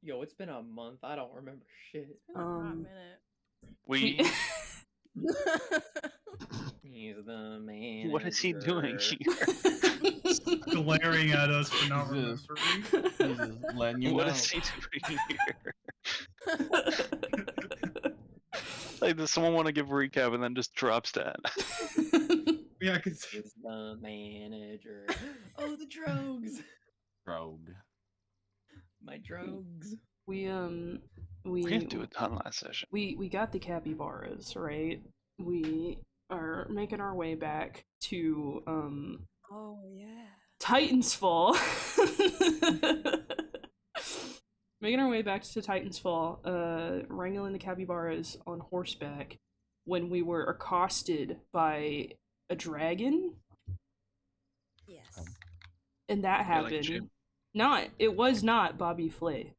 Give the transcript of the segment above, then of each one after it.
Yo, it's been a month. I don't remember shit. It's been a hot minute. We. He's the manager. What is he doing here? Glaring at us for not remembering. He's just letting you What know. is he doing here? Like, does someone want to give a recap and then just drops that? Yeah, I could see. He's the manager. Oh, the drogues. Rogue. My drogues. We didn't do a ton last session. We got the capybaras, right? We are making our way back to Oh yeah. Titan's Fall. Making our way back to Titan's Fall, wrangling the capybaras on horseback when we were accosted by a dragon. Yes. And that happened. It was not Bobby Flay.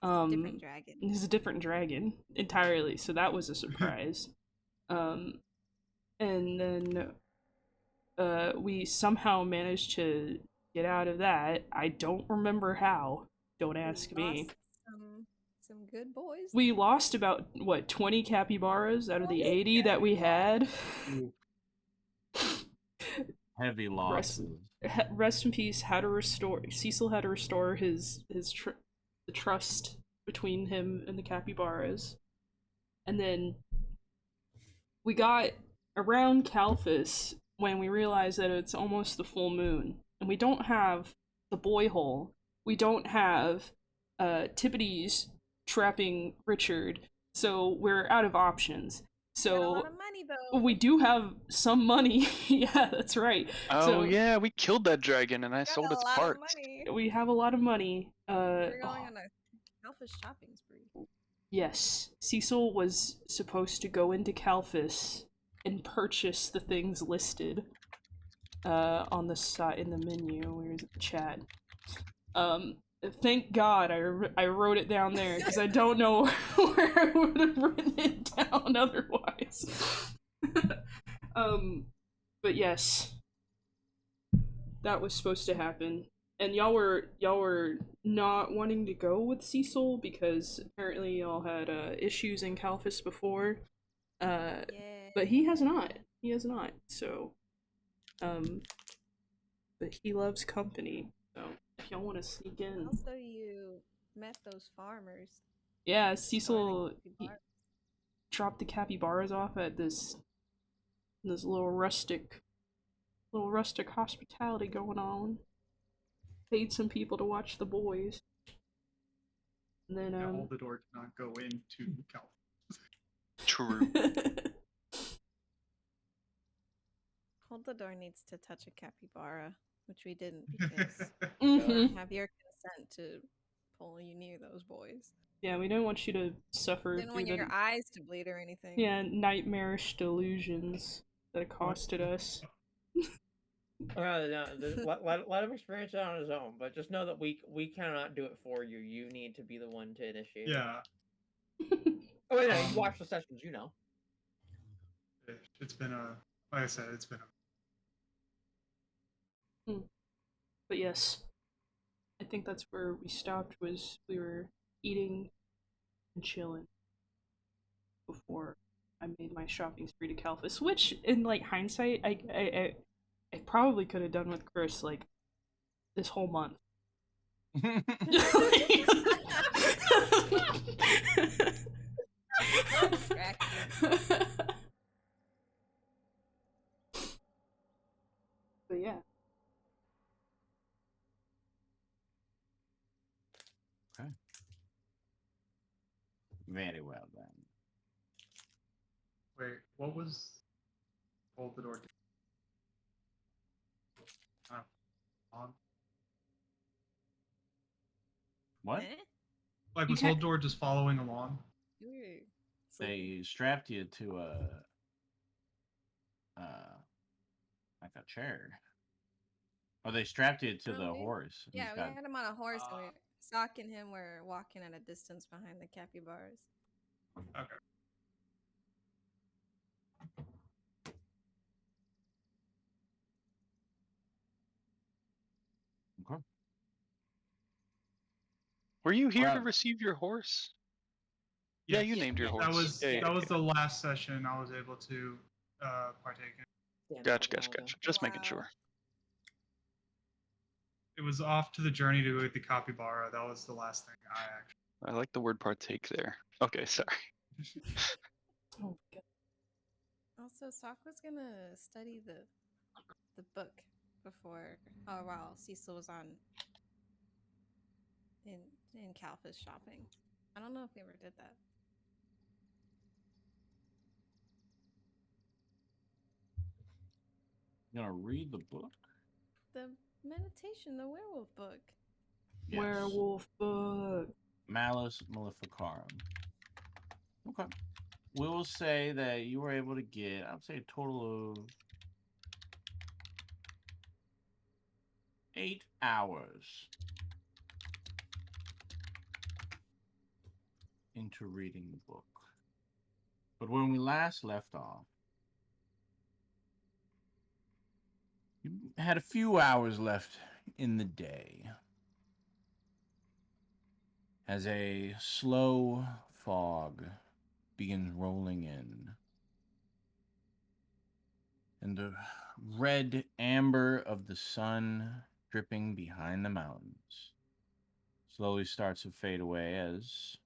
Different dragon. This is a different dragon entirely, so that was a surprise. And then we somehow managed to get out of that. I don't remember how. Don't ask me. Some good boys. We lost about 20 capybaras out of the 80 that we had. Heavy losses. Rest in peace. Cecil had to restore the trust between him and the capybaras. And then we got around Calphus when we realized that it's almost the full moon, and we don't have the boy hole. We don't have Tippity's trapping Richard, so we're out of options. So got a lot of money, though. we do have some money. Yeah, that's right. Oh so, yeah, we killed that dragon and I sold its parts. We have a lot of money. We're going on a selfish shopping spree. Yes, Cecil was supposed to go into Calphus and purchase the things listed on the side in the menu. Where's the chat? Thank God I wrote it down there, because I don't know where I would have written it down otherwise. But yes, that was supposed to happen. And y'all were not wanting to go with Cecil because apparently y'all had issues in Calphus before. Yeah. But he has not. He has not. So, but he loves company. So if y'all want to sneak in. Also, you met those farmers. Yeah, Cecil he dropped the capybaras off at this little rustic hospitality going on. Paid some people to watch the boys. And then Hold the door to not go into California. True. Hold the door needs to touch a capybara, which we didn't because Mhm. we don't have your consent to pull you near those boys. Yeah, we don't want you to suffer Didn't want your eyes to bleed or anything. Yeah, nightmarish delusions that accosted us. Let him experience it on his own, but just know that we cannot do it for you. You need to be the one to initiate. Yeah. Oh wait, no, you watch the sessions, you know. It's been like I said, it's been But yes, I think that's where we stopped. Was we were eating and chilling before I made my shopping spree to Calphus, which in like hindsight, I probably could have done with Chris like this whole month. But yeah. Okay. Very well then. Wait, what was hold the door? On. What? Like was hold door just following along? They strapped you to like a chair. Or they strapped you to the horse. Yeah, we had him on a horse and we were stalking him. We're walking at a distance behind the capybaras. Okay. Okay. Were you here to Well- receive your horse? Yeah, Yes. you named your horse. That was Yeah, that was the last session I was able to partake in. Damn, Gotcha, that was a gotcha, while ago. gotcha. Just making Wow. sure. It was off to the journey to go get the capybara. That was the last thing I actually. I like the word partake there. Okay, sorry. Oh, God. Also, Sakura's gonna study the book before. Oh wow, Cecil was on in Calfa's shopping. I don't know if we ever did that. You gonna read the book? The meditation, the werewolf book. Yes. Werewolf book. Malus Maleficarum. Okay. We will say that you were able to get, I would say, a total of 8 hours into reading the book. But when we last left off, you had a few hours left in the day as a slow fog begins rolling in, and the red amber of the sun dripping behind the mountains slowly starts to fade away as,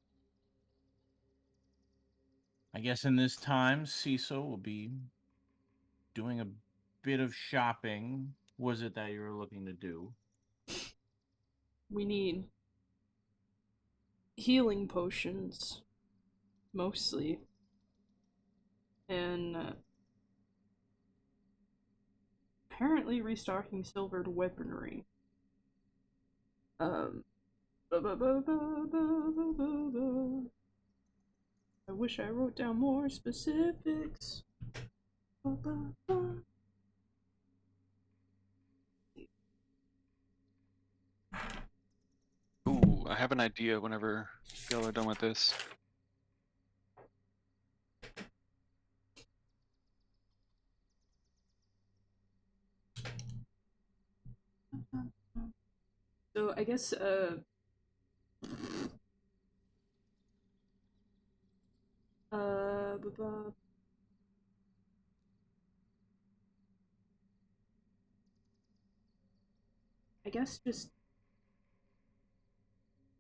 I guess in this time, Cecil will be doing a bit of shopping. What was it that you were looking to do? We need healing potions, mostly. And apparently restocking silvered weaponry. I wish I wrote down more specifics. Ooh, I have an idea whenever y'all are done with this. So I guess I guess just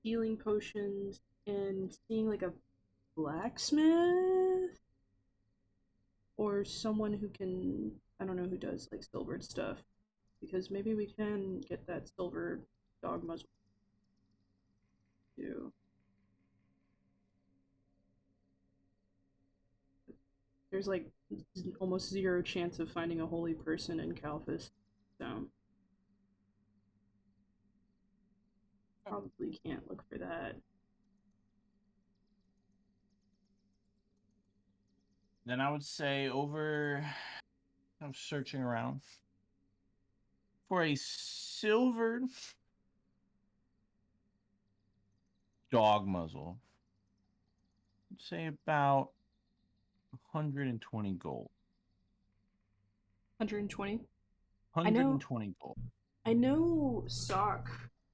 healing potions and seeing like a blacksmith or someone who can, I don't know, who does like silvered stuff, because maybe we can get that silver dog muzzle too. There's like almost zero chance of finding a holy person in Calphus, so probably can't look for that. Then I would say I'm searching around for a silvered dog muzzle. I'd say about 120 gold. 120. 120 gold. I know Sock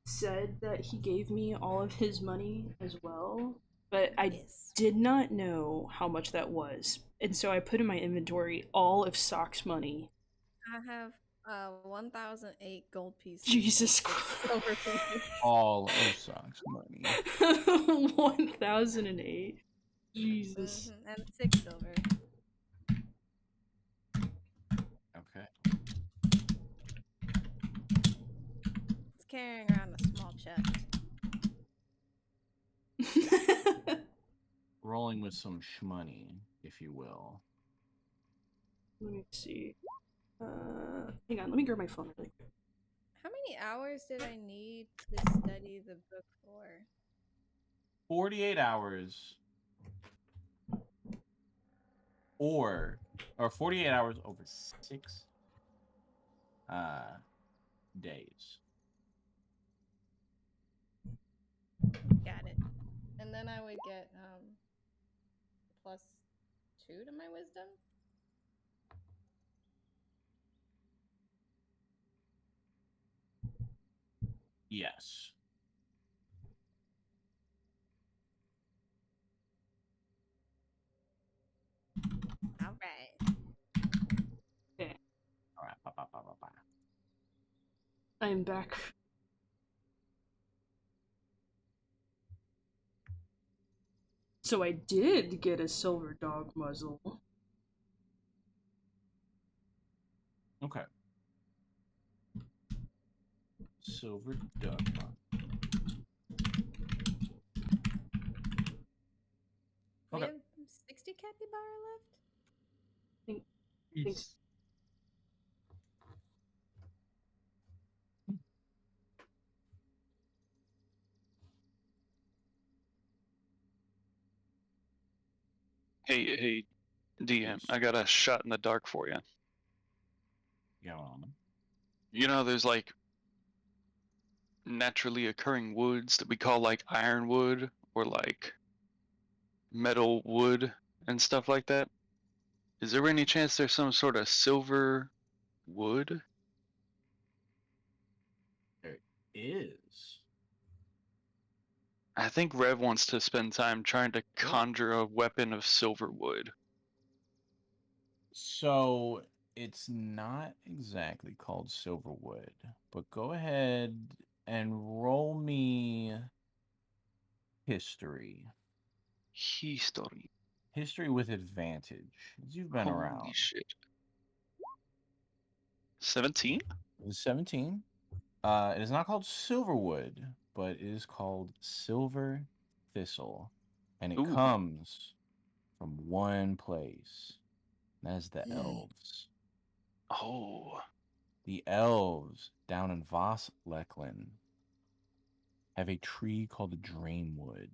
said that he gave me all of his money as well, but I did not know how much that was. And so I put in my inventory all of Sock's money. I have 1,008 gold pieces. Jesus Christ. All of Sock's money. 1,008. Jesus. And 6 silver. Okay. It's carrying around a small chest. Rolling with some shmoney, if you will. Let me see. Hang on, let me grab my phone really quick. How many hours did I need to study the book for? 48 hours. Or 48 hours over 6 days. Got it. And then I would get +2 to my wisdom. Yes. I am back. So I did get a silver dog muzzle. Okay. Silver duck. We Okay. have 60 capybara left? Thanks. Hey, DM, I got a shot in the dark for you. Go on. You know, there's like naturally occurring woods that we call like ironwood or like metal wood and stuff like that. Is there any chance there's some sort of silver wood? There is. I think Rev wants to spend time trying to conjure a weapon of silver wood. So it's not exactly called Silverwood, but go ahead and roll me history. History. History with advantage. 'Cause you've been Holy around. shit. 17? It is 17. It is not called Silverwood, but it is called Silver Thistle. And it Ooh. comes from one place. And that is the elves. Oh. The elves down in Voslekland have a tree called the Dreamwood.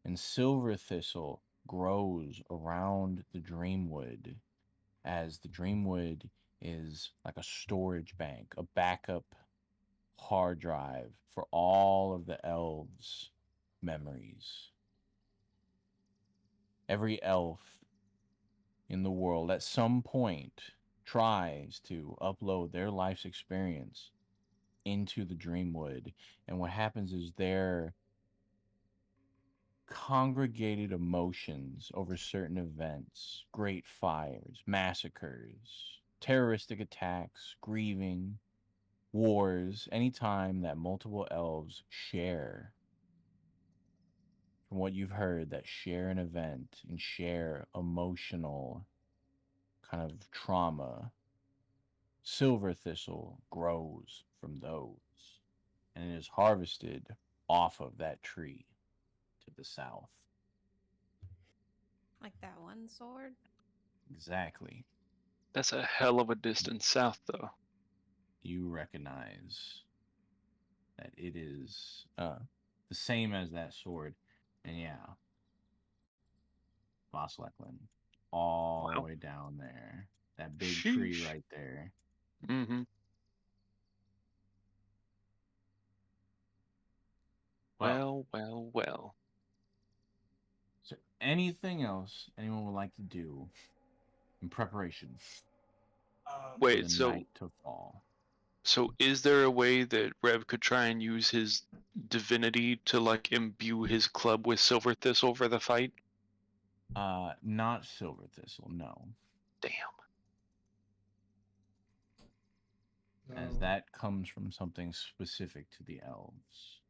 And silver thistle grows around the Dreamwood, as the Dreamwood is like a storage bank, a backup hard drive for all of the elves' memories. Every elf in the world at some point tries to upload their life's experience into the Dreamwood. And what happens is their congregated emotions over certain events, great fires, massacres, terroristic attacks, grieving, wars, anytime that multiple elves share, from what you've heard, that share an event and share emotional kind of trauma, silver thistle grows from those, and it is harvested off of that tree to the south. Like that one sword? Exactly. That's a hell of a distance south, though. You recognize that it is the same as that sword. And yeah, Voslekland, all the Wow. way down there. That big tree right there. Mm-hmm. Well. So anything else anyone would like to do in preparation for Wait, the so night to fall? is there a way that Rev could try and use his divinity to like imbue his club with silver thistle for the fight? Not silver thistle, no. Damn. As that comes from something specific to the elves.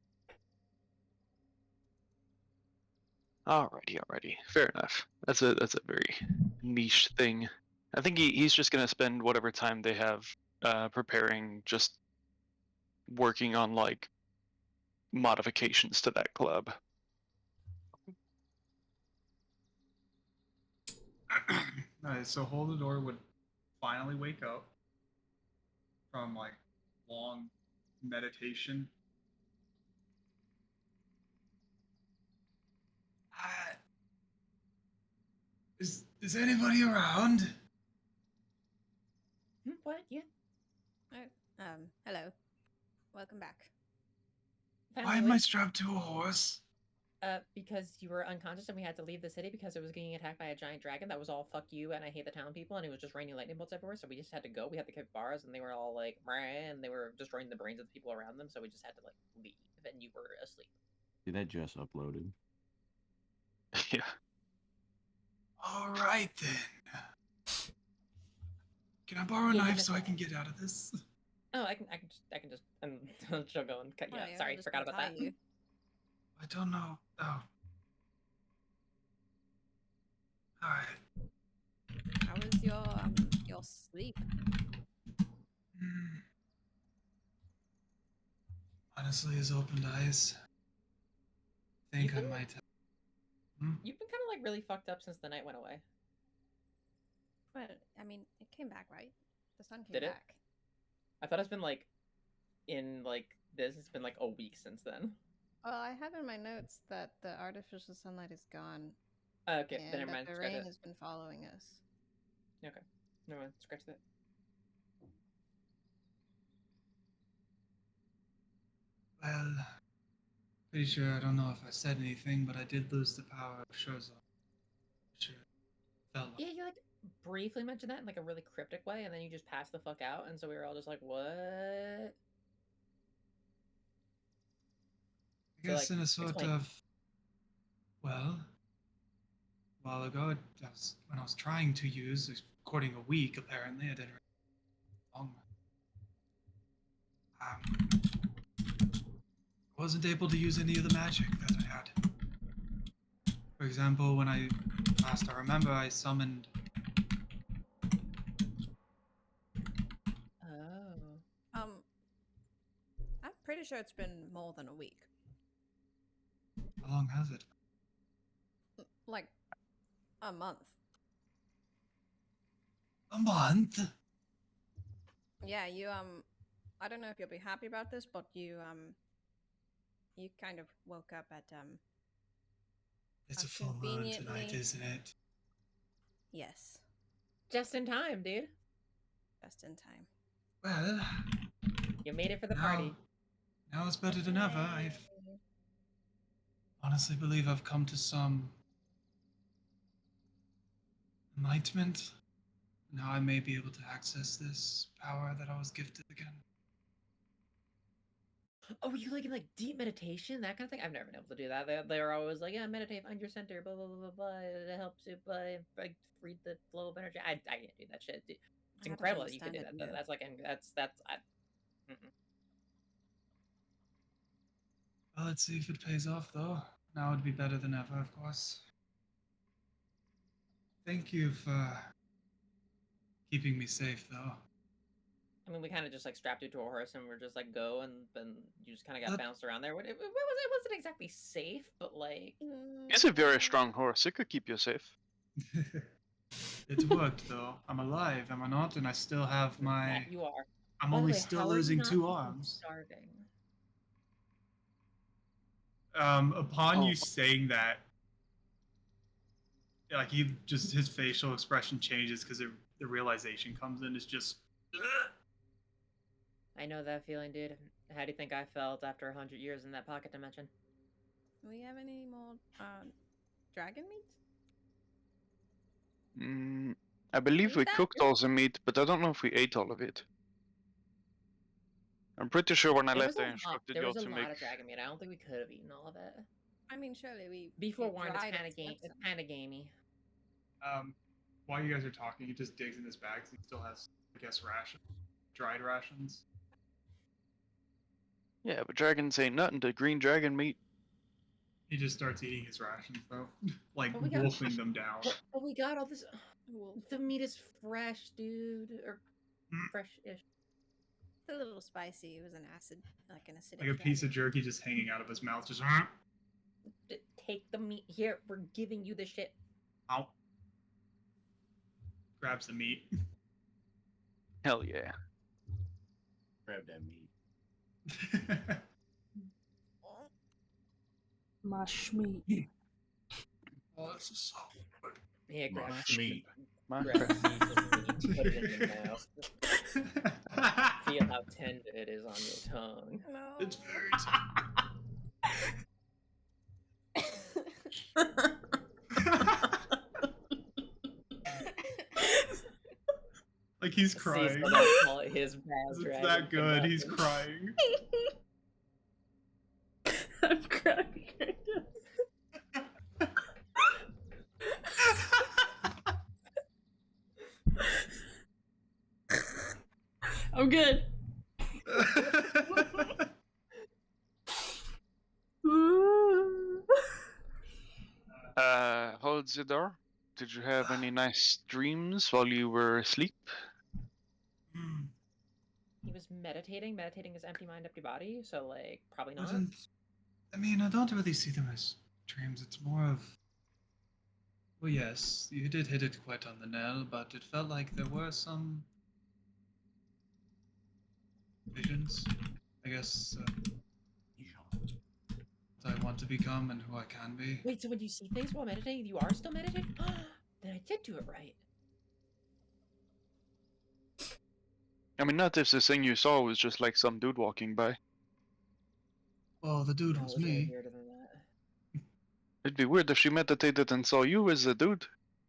Alrighty. Fair enough. That's a very niche thing. I think he's just gonna spend whatever time they have preparing, just working on like modifications to that club. Alright, so Holdador would finally wake up from like long meditation. Is anybody around? What? Yeah. Oh, hello. Welcome back. Why am I strapped to a horse? Because you were unconscious and we had to leave the city because it was getting attacked by a giant dragon that was all "fuck you" and I hate the town people, and it was just raining lightning bolts everywhere. So we just had to go. We had the capybaras and they were all like, "Meh," and they were destroying the brains of the people around them. So we just had to like leave, and you were asleep. See, that just uploaded. Yeah. All right then. Can I borrow a Yeah, knife give so it I back. can get out of this? Oh, I can just, and she'll go and cut you Oh, out. yeah, Sorry, we'll just forgot about untie that. you. I don't know. Oh. Alright. How was your sleep? Hmm. Honestly, as opened eyes. I think I Even- might have. Hmm? You've been kind of like really fucked up since the night went away. But I mean, it came back, right? The sun came Did it? back. I thought it's been like, in like this, it's been like a week since then. Well, I have in my notes that the artificial sunlight is gone Okay, then and never that mind. the Scratch rain it. has been following us. Okay, never mind. Scratch that. Well, pretty sure I don't know if I said anything, but I did lose the power of Shozo. Sure. Felt like Yeah, you like briefly mentioned that in like a really cryptic way, and then you just passed the fuck out, and so we were all just like, "What?" I So, guess like, in a sort explain. of. Well, a while ago, when I was trying to use, according a week, apparently, I didn't really long. Wasn't able to use any of the magic that I had. For example, when I remember I summoned. Oh, I'm pretty sure it's been more than a week. How long has it? Like a month. A month? Yeah, you I don't know if you'll be happy about this, but you kind of woke up at It's a full moon tonight, conveniently- isn't it? yes, just in time, dude. just in time. Well, You made it for the now, party. now it's better than ever. I honestly believe I've come to some enlightenment. Now I may be able to access this power that I was gifted again. Oh, you like in like deep meditation, that kind of thing? I've never been able to do that. They're always like, yeah, meditate, find your center, blah blah blah blah blah. It helps you like read the flow of energy. I can't do that shit. Dude. It's I don't incredible that you can do understand that. it either. That's like mm-mm. Well, let's see if it pays off, though. Now would be better than ever, of course. Thank you for keeping me safe, though. I mean, we kind of just like strapped you to a horse and we're just like go, and then you just kind of got That- bounced around there. It wasn't exactly safe, but like It's a very strong horse. It could keep you safe. It worked, though. I'm alive, am I not? And I still have my. that you are. I'm By the only way, still how are you losing not 2 fucking arms. starving? Upon Oh. you saying that, like his facial expression changes because the realization comes in. It's just. I know that feeling, dude. How do you think I felt after 100 years in that pocket dimension? Do we have any more dragon meat? I believe Eat we that? cooked all the meat, but I don't know if we ate all of it. I'm pretty sure when I There left, was I a lot. instructed There y'all was a to lot make. of dragon meat. I don't think we could have eaten all of it. I mean, surely we Be forewarned, it's dried kind and of game. slept It's some. kind of gamey. While you guys are talking, he just digs in his bag. He still has, I guess, dried rations. Yeah, but dragons ain't nothing to green dragon meat. He just starts eating his rations, though, like Oh my God. wolfing them down. But we got all this. Wolf. The meat is fresh, dude, or Mm. fresh-ish. It's a little spicy. It was an acid, like an acidic. Like a piece of dragon. jerky just hanging out of his mouth, just. Take the meat here. We're giving you the shit. Ow. Grabs the meat. Hell yeah. Grab that meat. Mush meat. Oh, this is so good. Yeah, grab Mush meat. My grab a piece of meat, put it in your mouth. Feel how tender it is on your tongue. No. It's very like he's crying. Cecil don't call it his bad It's dragon that for good. He's nothing. crying. I'm crying right now. I'm good. Zidar? Did you have any nice dreams while you were asleep? Hmm, He was meditating. Meditating is empty mind, empty body. So like, probably not. I mean, I don't really see them as dreams. It's more of. Well, yes, you did hit it quite on the nail, but it felt like there were some visions. I guess what I want to become and who I can be. Wait, so when you see things while meditating, you are still meditating? Then I did do it right. I mean, not if the thing you saw was just like some dude walking by. Well, the dude No, it was was way me. weirder than that. It'd be weird if she meditated and saw you as a dude.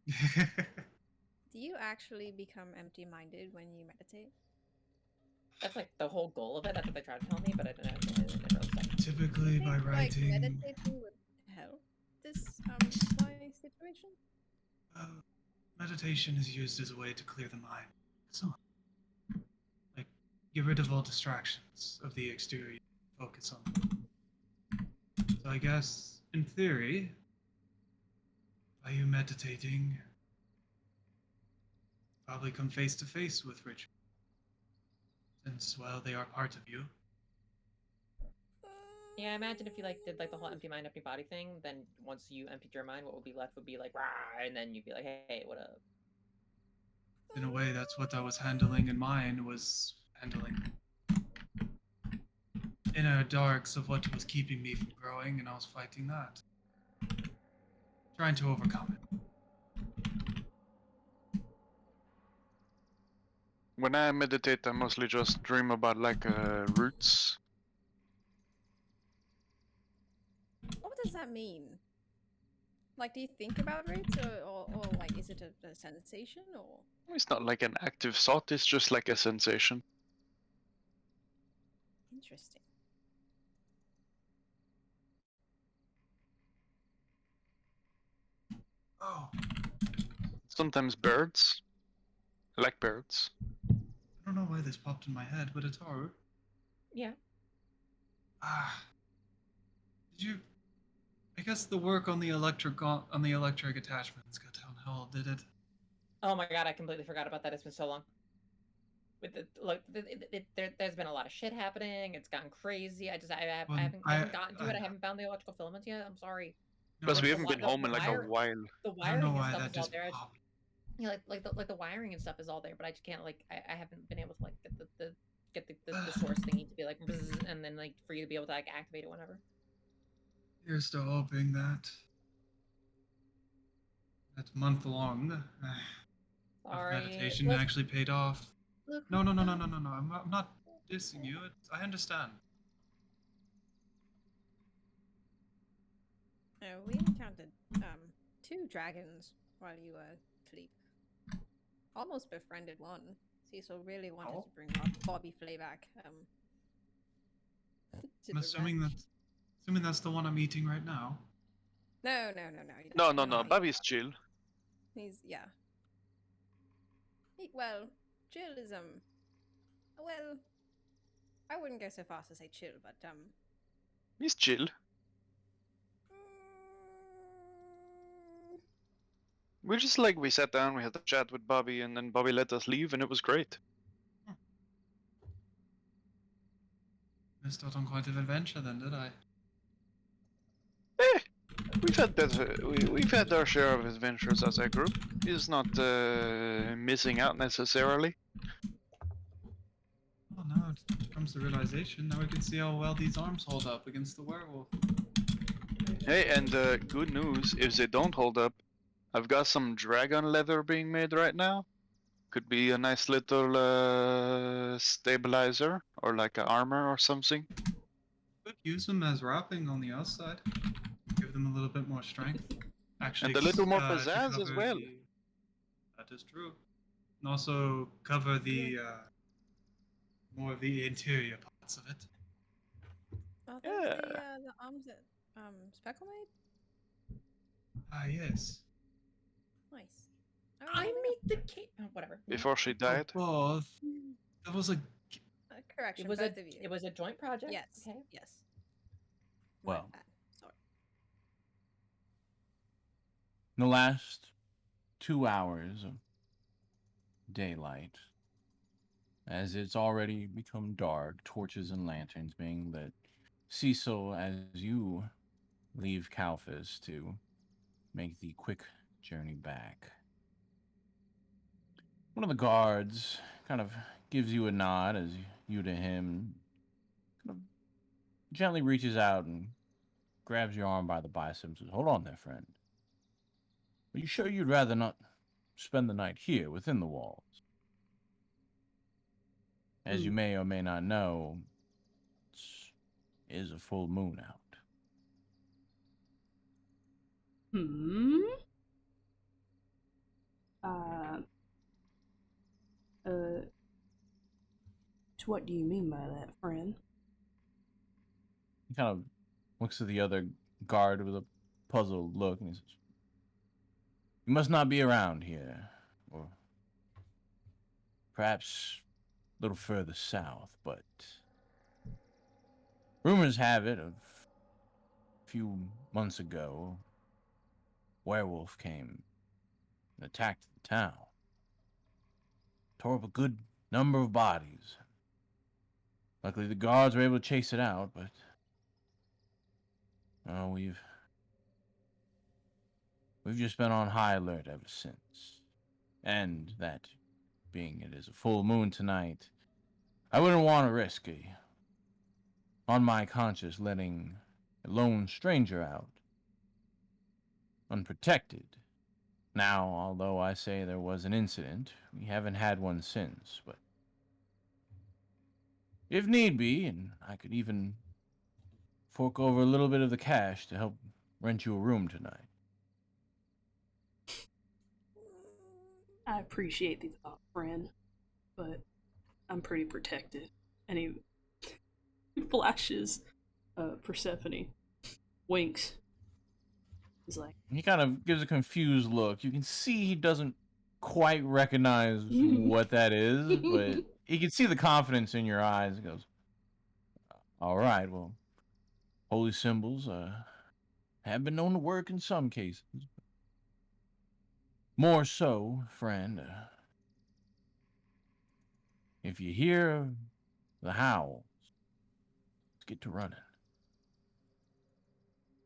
Do you actually become empty-minded when you meditate? That's like the whole goal of it. That's what they tried to tell me, but I didn't really study. Typically, Do you by think, like, writing, meditating would help this my situation? meditation is used as a way to clear the mind. So, like, get rid of all distractions of the exterior. Focus on. So I guess, in theory, by you meditating, probably come face to face with Richard, since well, they are part of you. Yeah, I imagine if you like did like the whole empty mind, empty body thing, then once you emptied your mind, what would be left would be like rah, and then you'd be like, hey, what up? In a way, that's what I was handling in mine, was handling inner darks of what was keeping me from growing, and I was fighting that. Trying to overcome it. When I meditate, I mostly just dream about like roots. What does that mean? Like, do you think about roots, or like, is it a sensation, or? It's not like an active thought, it's just like a sensation. Interesting. Oh, Sometimes birds. I like birds. I don't know why this popped in my head, but it's horror. Yeah. Did you? I guess the work on the electric attachments got downhill, did it? Oh my god, I completely forgot about that. It's been so long. With the look, there's been a lot of shit happening. It's gotten crazy. I haven't gotten to it. I haven't found the electrical filaments yet. I'm sorry. Plus, we the haven't been home in like a while. The I don't know wiring and why stuff that is all just there. popped. Yeah, like the wiring and stuff is all there, but I just can't like I haven't been able to like get the source thingy to be like bzz, and then like for you to be able to like activate it whenever. You're still hoping that month-long of Sorry. meditation Look, actually paid off. look, No. I'm not dissing you. I understand. We encountered 2 dragons while you were asleep. Almost befriended one. Cecil really wanted Oh. to bring Bobby Flay back. To I'm the assuming ranch. that's the one I'm eating right now. No. No. Bobby's chill. He's well, chill is well, I wouldn't go so far as to say chill, but He's chill. We sat down, we had a chat with Bobby, and then Bobby let us leave, and it was great. Missed out on quite an adventure then, did I? We've had our share of adventures as a group. He's not missing out necessarily. Oh, now it comes to realization. Now we can see how well these arms hold up against the werewolf. Hey, and good news, if they don't hold up, I've got some dragon leather being made right now. Could be a nice little stabilizer, or like an armor or something. Could use them as wrapping on the outside. Give them a little bit more strength. Actually, And a little more to pizzazz as cover well. That is true. And also cover the more of the interior parts of it. Are those Yeah. the arms that Speckle made? Ah, yes. Nice. I made the cake. Oh, whatever. Before she died. Oh, that was a. Correction, It was both of you. It was a joint project. Yes. Okay. Yes. My Well. bad. Sorry. In the last 2 hours of daylight, as it's already become dark, torches and lanterns being lit, Cecil, as you leave Kalphas to make the quick journey back, one of the guards kind of gives you a nod as you to him, kind of gently reaches out and grabs your arm by the bicep and says, "Hold on there, friend. Are you sure you'd rather not spend the night here within the walls? As you may or may not know, it is a full moon out." So what do you mean by that, friend? He kind of looks at the other guard with a puzzled look and he says, "You must not be around here, or perhaps a little further south, but rumors have it of a few months ago, a werewolf came and attacked the town, tore up a good number of bodies. Luckily, the guards were able to chase it out, but we've just been on high alert ever since. And that, being it is a full moon tonight, I wouldn't want to risk on my conscience letting a lone stranger out unprotected. Now, although I say there was an incident, we haven't had one since, but if need be, and I could even fork over a little bit of the cash to help rent you a room tonight." I appreciate the thought, friend, but I'm pretty protected. And he flashes Persephone, winks. He's like, He kind of gives a confused look. You can see he doesn't quite recognize what that is, but you can see the confidence in your eyes. He goes, "All right, well, holy symbols have been known to work in some cases. More so, friend, if you hear the howls, let's get to running.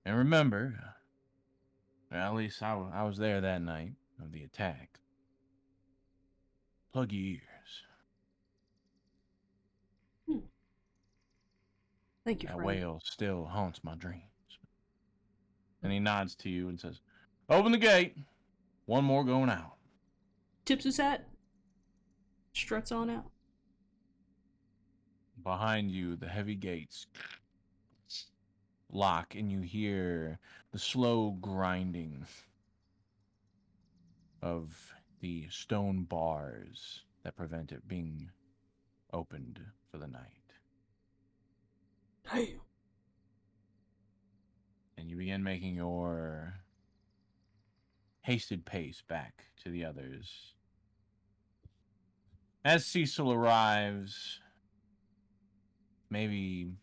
And remember, at least I was there that night of the attack. Plug your ears." "Thank you, That friend." wail still haunts my dreams. And he nods to you and says, "Open the gate. One more going out." Tips his hat, struts on out. Behind you, the heavy gates lock, and you hear the slow grinding of the stone bars that prevent it being opened for the night. Damn. And you begin making your hasted pace back to the others. As Cecil arrives, maybe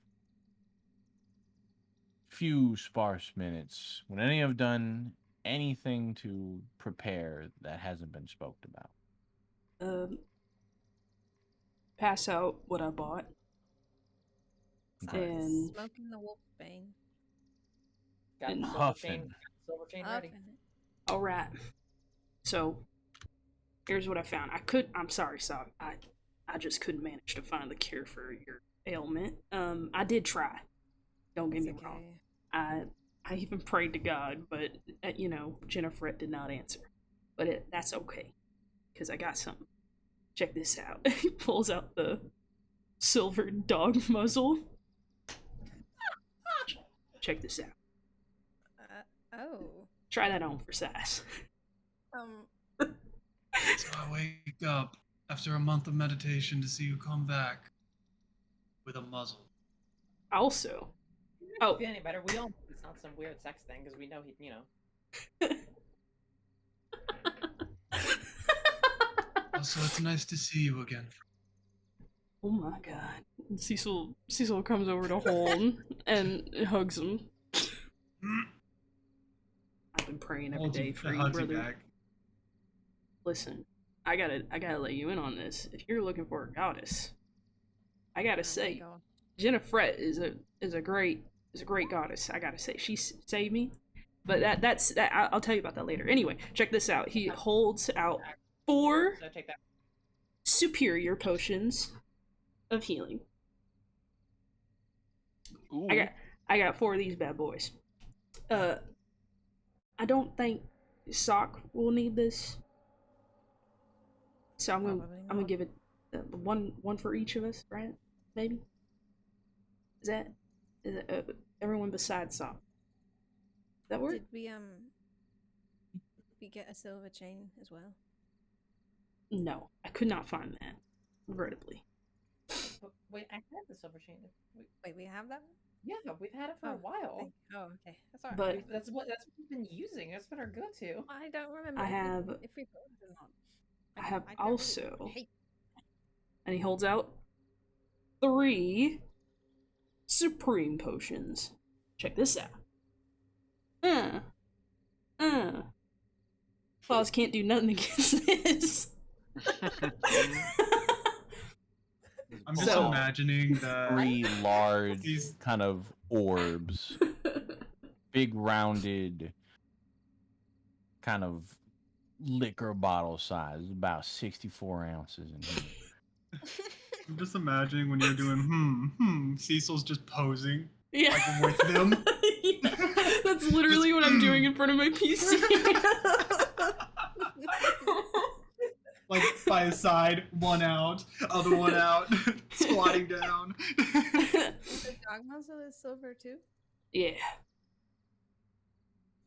few sparse minutes, would any have done anything to prepare that hasn't been spoke about? Pass out what I bought. Okay. And Smoking the wolfbane. Got And the Huffing. silver chain ready. Huffing it. all right. So here's what I found. I'm sorry, Sog. I just couldn't manage to find the cure for your ailment. I did try. Don't get me It's wrong. okay. I even prayed to God, but Jennifer did not answer. But that's okay, because I got something. Check this out. He pulls out the silver dog muzzle. Check this out. Oh. Try that on for size. So I wake up after a month of meditation to see you come back with a muzzle. Also, Oh, feel any better? We all know it's not some weird sex thing because we know he. Also, it's nice to see you again. oh my God. And Cecil comes over to Holm and hugs him. I been praying every Hold day you, for you, hugs you brother. back. Listen, I gotta let you in on this. If you're looking for a goddess, I gotta Oh my say, God. Jennifer is a great goddess. I gotta say, she saved me. But that's I'll tell you about that later. Anyway, check this out. He holds out 4 So take that. superior potions of healing. Ooh. I got 4 of these bad boys. I don't think Sock will need this, so I'm Probably gonna not. give it one for each of us, right? Maybe. Is that everyone besides Sock? That work? Did we get a silver chain as well? No, I could not find that. Regrettably. Wait, I had the silver chain. Wait, we have that one? Yeah, we've had it for a while. Okay, that's alright. But That's what we've been using. That's been our go-to. I don't remember I have if we put it or not. I have don't really also, hate- and he holds out 3 supreme potions. Check this out. Claws can't do nothing against this. I'm just So- imagining the 3 large These- kind of orbs, big rounded, kind of liquor bottle size, about 64 ounces in here. I'm just imagining when you're doing Cecil's just posing Yeah. like with them. Yeah, that's literally what I'm doing in front of my PC. Like by his side, one out, other one out, squatting down. The dog muzzle is silver too? Yeah.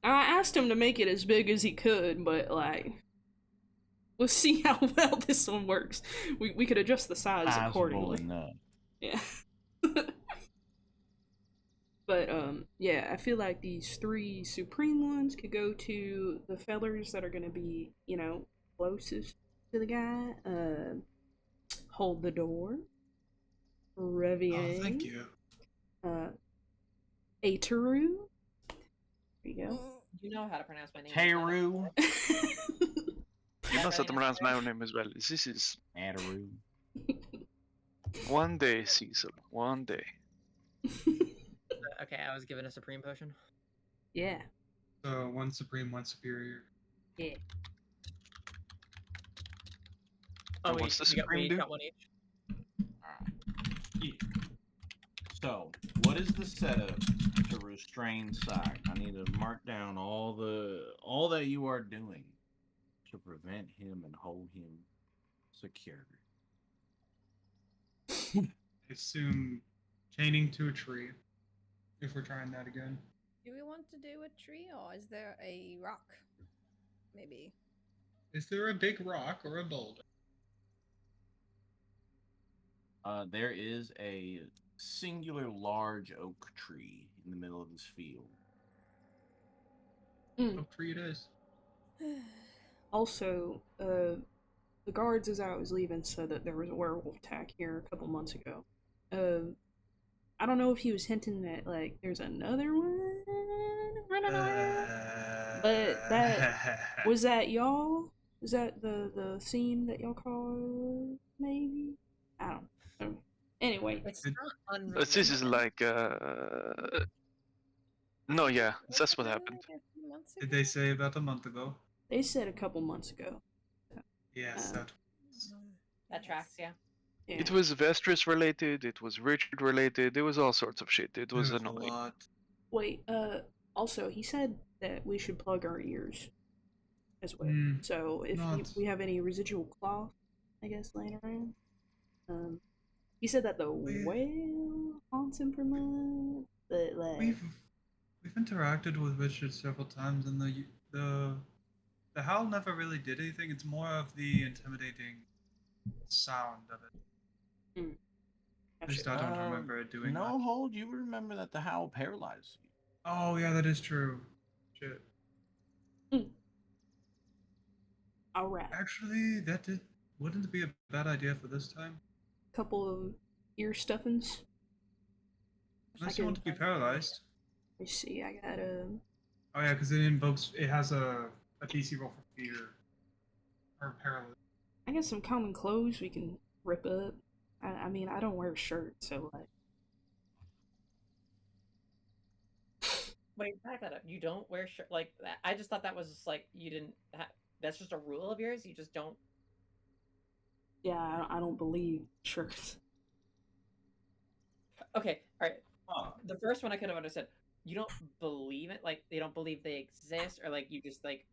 I asked him to make it as big as he could, but like, we'll see how well this one works. We could adjust the size Sizable accordingly. enough. Yeah. But yeah, I feel like these 3 supreme ones could go to the fellers that are gonna be, you know, closest to the guy. Hold the door. Revier. Oh, thank you. Ataru. There you go. You know how to pronounce my name. Teru. You must have to pronounce my own name as well. This is Ataru. one day, Cecil. One day. Okay, I was given a supreme potion. Yeah. So one supreme, one superior. Yeah. Oh, what's the we supreme do? got one each. So, what is the setup to restrain Sock? I need to mark down all that you are doing to prevent him and hold him secure. I assume chaining to a tree. If we're trying that again. Do we want to do a tree or is there a rock? Maybe. Is there a big rock or a boulder? There is a singular large oak tree in the middle of this field. Oak tree it is. Also, the guards as I was leaving said that there was a werewolf attack here a couple months ago. I don't know if he was hinting that like there's another one running around. But that was that y'all? Is that the scene that y'all called? Maybe I don't know. Anyway, It's It- not unreal. But this is like no, yeah, that's what happened. Did they say about a month ago? they said a couple months ago. Yes, that was. That tracks, yeah. Yeah. It was Vestris related, it was Richard related, it was all sorts of shit. It was There was a annoying. lot. Wait. Also, he said that we should plug our ears as well. So if not- we have any residual cloth, I guess, laying around. He said that the whale haunts him for months, but like. We've interacted with Richard several times, and the howl never really did anything. It's more of the intimidating sound of it. At least I don't remember it doing No, much. hold. You remember that the howl paralyzed you. Oh yeah, that is true. Shit. All right. Actually, wouldn't be a bad idea for this time. Couple of ear stuffings. Unless you want to be paralyzed. Let me see. I got Oh yeah, because it has a DC roll for fear or paralysis. I got some common clothes we can rip up. I mean, I don't wear a shirt, so like. Wait, back that up. You don't wear shirt like that. I just thought that was just like you didn't. That's just a rule of yours. You just don't. Yeah, I don't believe shirts. Okay, all right. Oh, The first one I could have understood. You don't believe it, like they don't believe they exist, or like you just like,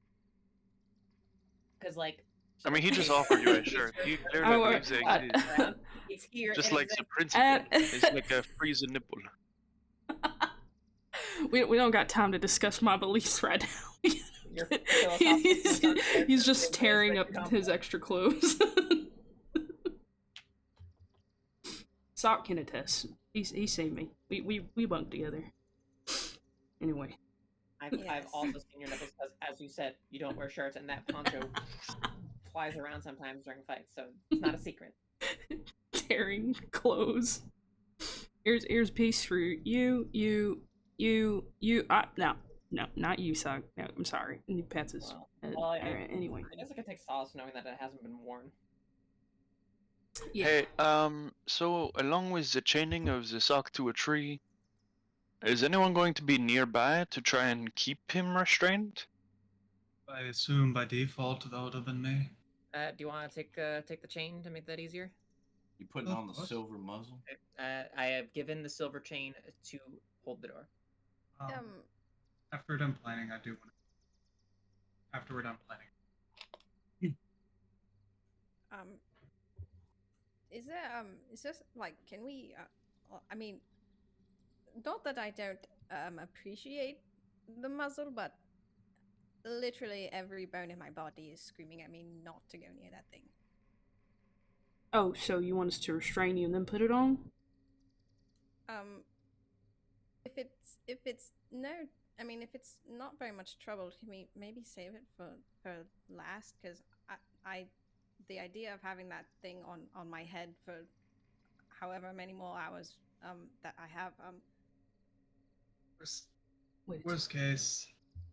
because like. I mean, he just offered you a shirt. He clearly believes they exist. It's here. Just it like the exists. principle. It's like a freeze a nipple. We don't got time to discuss my beliefs right now. Your he's just tearing up his extra clothes. Sock can attest. He saved me. We bunked together. Anyway. I've also seen your nipples because, as you said, you don't wear shirts, and that poncho flies around sometimes during fights, so it's not a secret. Tearing clothes. Here's piece for you. No, not you, Sock. No, I'm sorry. And he pats his head. Alright, anyway. I guess I could take solace knowing that it hasn't been worn. Yeah. Hey, so along with the chaining of the sock to a tree, is anyone going to be nearby to try and keep him restrained? I assume by default that would have been me. Do you want to take the chain to make that easier? you putting on the silver muzzle? I have given the silver chain to hold the door. After we're done planning, I do want to. After we're done planning. Is this like, can we? I mean, not that I don't appreciate the muzzle, but literally every bone in my body is screaming at me not to go near that thing. Oh, so you want us to restrain you and then put it on? If it's no, I mean, if it's not very much trouble, can we maybe save it for last? Because I the idea of having that thing on my head for however many more hours that I have Worst case,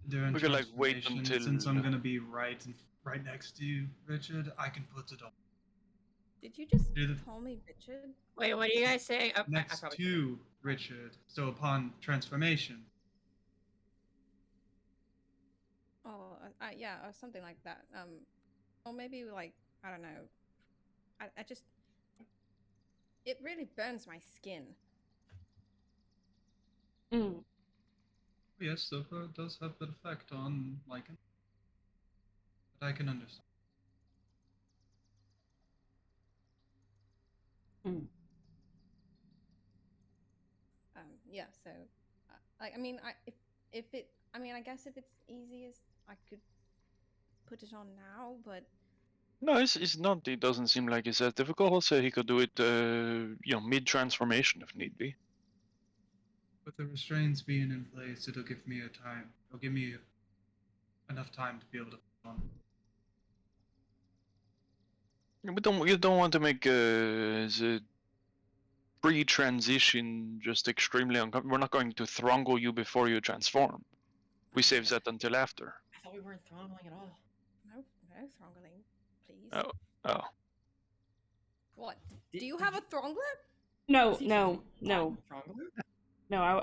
during We could like wait transformation, until. since I'm gonna be right next to you, Richard, I can put it on Did you just call me Richard? Wait, what are you guys saying? Oh, next to Richard. So upon transformation. Oh, yeah, or something like that. Or maybe like, I don't know. I just, it really burns my skin. Mm. Yes, silver does have that effect on lichen. But I can understand. Mm. Yeah. So, I mean, if it, I mean, I guess if it's easiest, I could put it on now, but. No, it's not. It doesn't seem like it's as difficult. So he could do it, mid-transformation if need be. With the restraints being in place, it'll give me enough time to be able to put on. You don't want to make the pre-transition just extremely uncomfortable. We're not going to throttle you before you transform. We save that until after. I thought we weren't throttling at all. No throttling, please. Oh. What? Do you have a throngler? No. Throttler? No,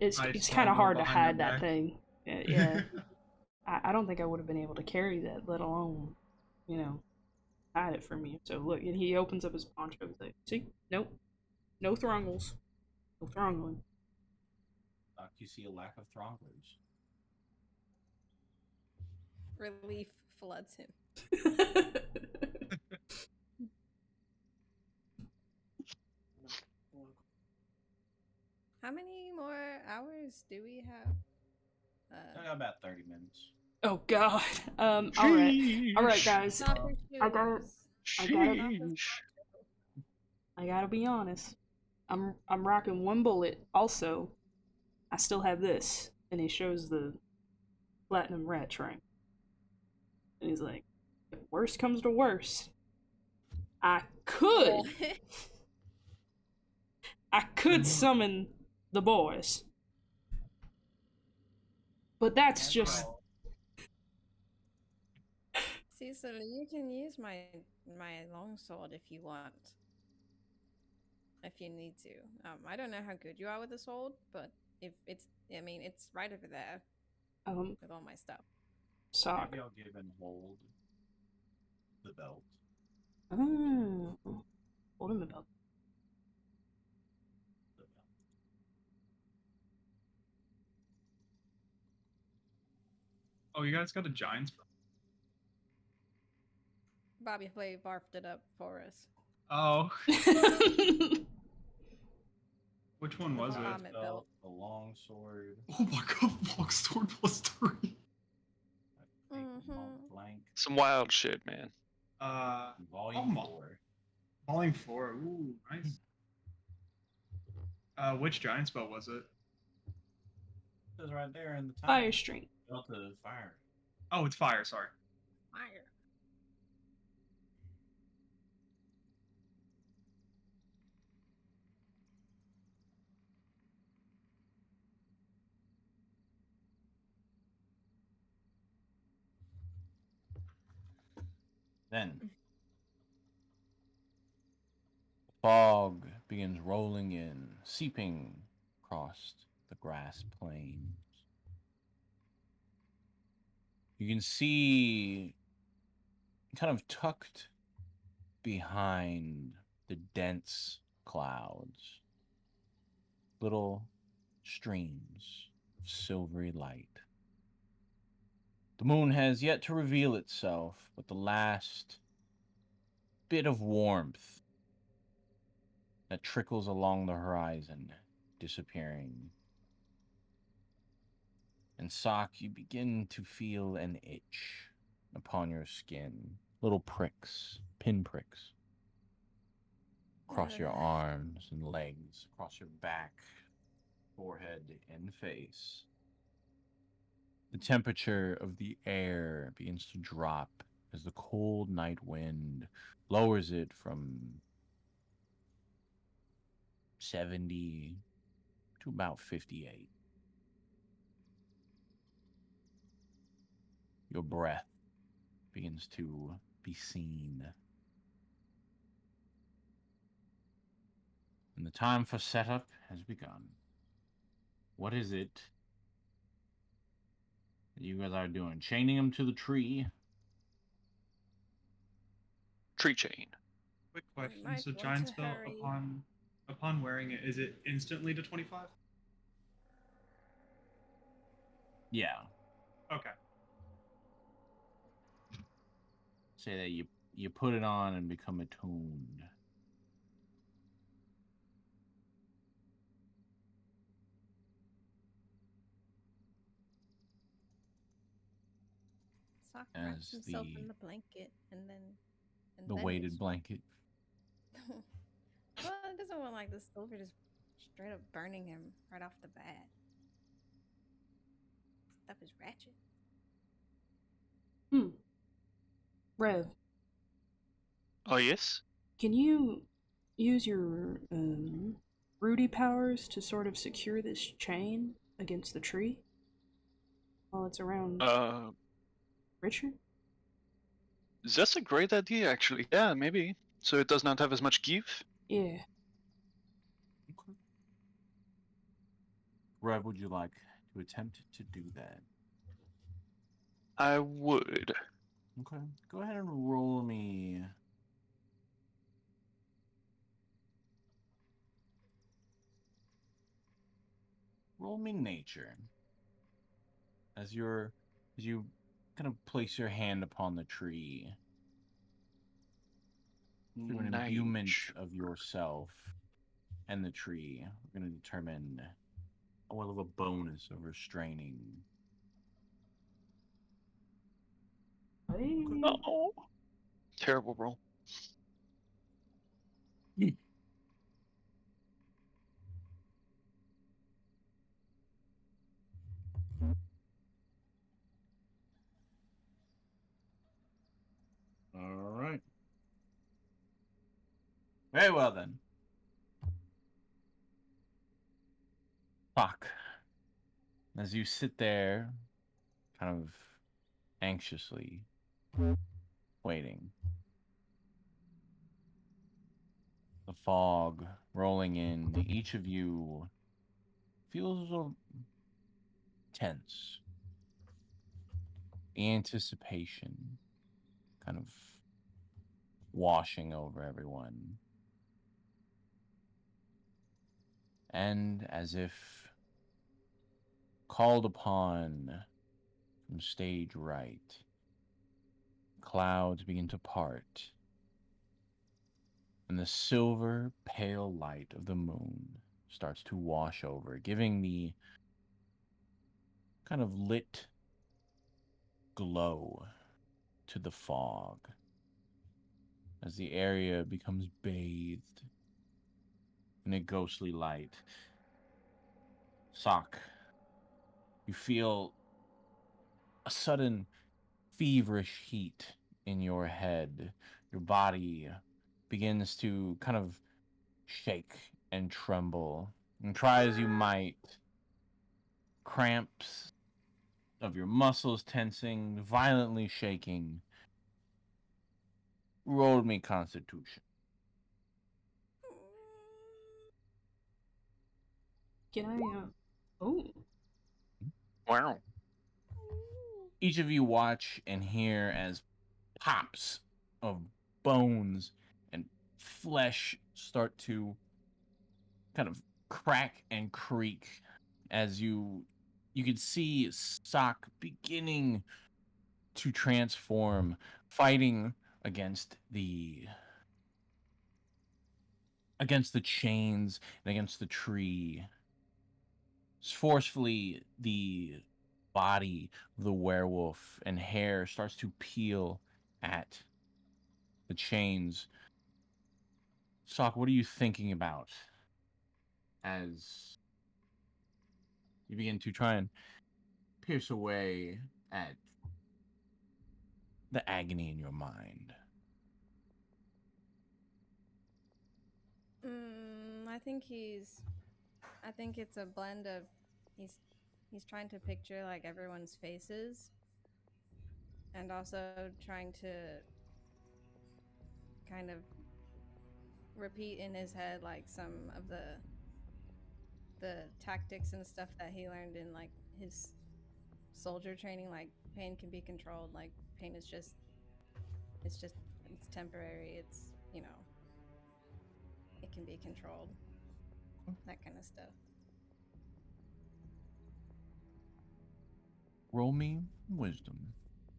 it's kind of hard to hide that thing. Yeah. I don't think I would have been able to carry that, let alone, hide it from you. So look, and he opens up his poncho. He's like, see, nope, no throngles, no throttling. You see a lack of throttlers. Relief floods him. How many more hours do we have? I got about 30 minutes. Oh God. All right, guys. I gotta be honest. I'm rocking one bullet. Also, I still have this, and he shows the platinum rat shrine. And he's like, if worst comes to worst, I could summon the boys. But that's just Cecil, you can use my longsword if you want. If you need to. I don't know how good you are with the sword, but if it's, I mean, it's right over there with all my stuff. sock. Maybe I'll give and hold the belt. Oh, hold him about. Oh, you guys got a giant's bow? Bobby Flay barfed it up for us. Oh, which one was The it? vomit belt. A long sword. Oh my god, longsword +3. Blank. Some wild shit, man. Volume oh, 4. Volume 4. Ooh, nice. Which giant spell was it? It says right there in the top. Fire string. Delta fire. Oh, it's fire. Sorry. Fire. Then fog begins rolling in, seeping across the grass plains. You can see, kind of tucked behind the dense clouds, little streams of silvery light. The moon has yet to reveal itself, but the last bit of warmth that trickles along the horizon disappearing. And Sock, you begin to feel an itch upon your skin. Little pricks, pinpricks, across your arms and legs, across your back, forehead, and face. The temperature of the air begins to drop as the cold night wind lowers it from 70 to about 58. Your breath begins to be seen. And the time for setup has begun. What is it that you guys are doing? Chaining him to the tree? Tree chain. Quick We question. might So want giant to spell hurry. upon wearing it, is it instantly to 25? Yeah. Okay. Say that you put it on and become attuned. Sock As wraps himself in the blanket and then the weighted blanket. Well, it doesn't want like the silver just straight up burning him right off the bat. Stuff is ratchet. Rev, Oh, yes? can you use your Rudy powers to sort of secure this chain against the tree while it's around Richard? That's a great idea, actually. Yeah, maybe. So it does not have as much give? Yeah. Okay. Rev, would you like to attempt to do that? I would. Okay. Go ahead and roll me. Roll me nature. As you kind of place your hand upon the tree. Through an imbuement Nature. of yourself and the tree, we're going to determine a little of a bonus of restraining. Oh. Terrible roll. All right. Very well then. Fuck. As you sit there kind of anxiously waiting. The fog rolling in, each of you feels a little tense. The anticipation kind of washing over everyone. And as if called upon from stage right, clouds begin to part, and the silver pale light of the moon starts to wash over, giving the kind of lit glow to the fog as the area becomes bathed in a ghostly light. Sock, you feel a sudden feverish heat in your head. Your body begins to kind of shake and tremble. And try as you might, cramps of your muscles tensing, violently shaking. Roll me Constitution. Can I? Oh. Wow. Each of you watch and hear as pops of bones and flesh start to kind of crack and creak as you can see Sock beginning to transform, fighting against the chains and against the tree. Forcefully, the body of the werewolf and hair starts to peel at the chains. Sock, what are you thinking about as you begin to try and pierce away at the agony in your mind? I think it's a blend of he's trying to picture like everyone's faces and also trying to kind of repeat in his head like some of the tactics and stuff that he learned in like his soldier training. Like pain can be controlled, like pain is just it's temporary, it's it can be controlled, that kind of stuff. Roll me wisdom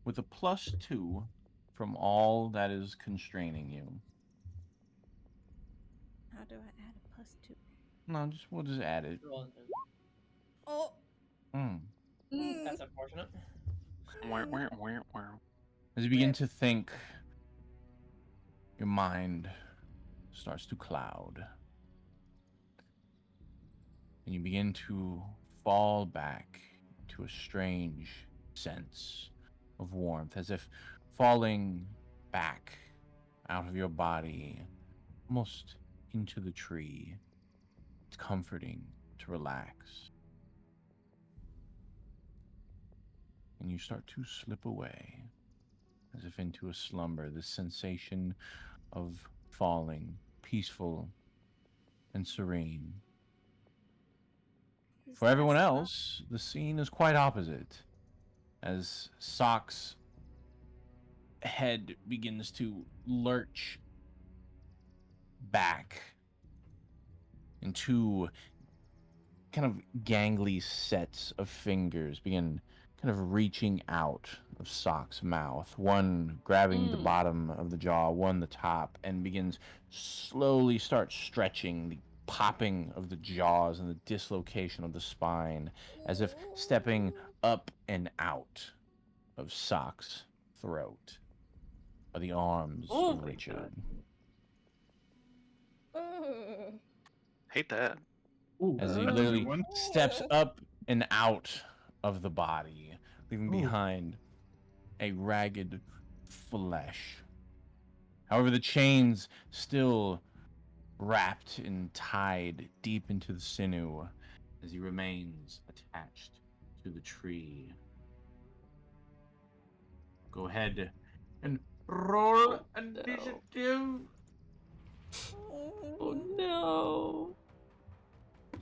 with a +2 from all that is constraining you. How do I add a +2? No, we'll just add it. Oh. That's unfortunate. As you begin to think, your mind starts to cloud. And you begin to fall back to a strange sense of warmth, as if falling back out of your body, almost into the tree. It's comforting to relax. And you start to slip away, as if into a slumber, this sensation of falling, peaceful and serene. For everyone else, the scene is quite opposite, as Sock's head begins to lurch back, and two kind of gangly sets of fingers begin kind of reaching out of Sock's mouth, one grabbing the bottom of the jaw, one the top, and begins slowly start stretching the popping of the jaws and the dislocation of the spine, as if stepping up and out of Sock's throat are the arms of Richard. Hate that. As he literally steps up and out of the body, leaving behind a ragged flesh. However, the chains still wrapped and tied deep into the sinew as he remains attached to the tree. go ahead and roll no. initiative. Oh no.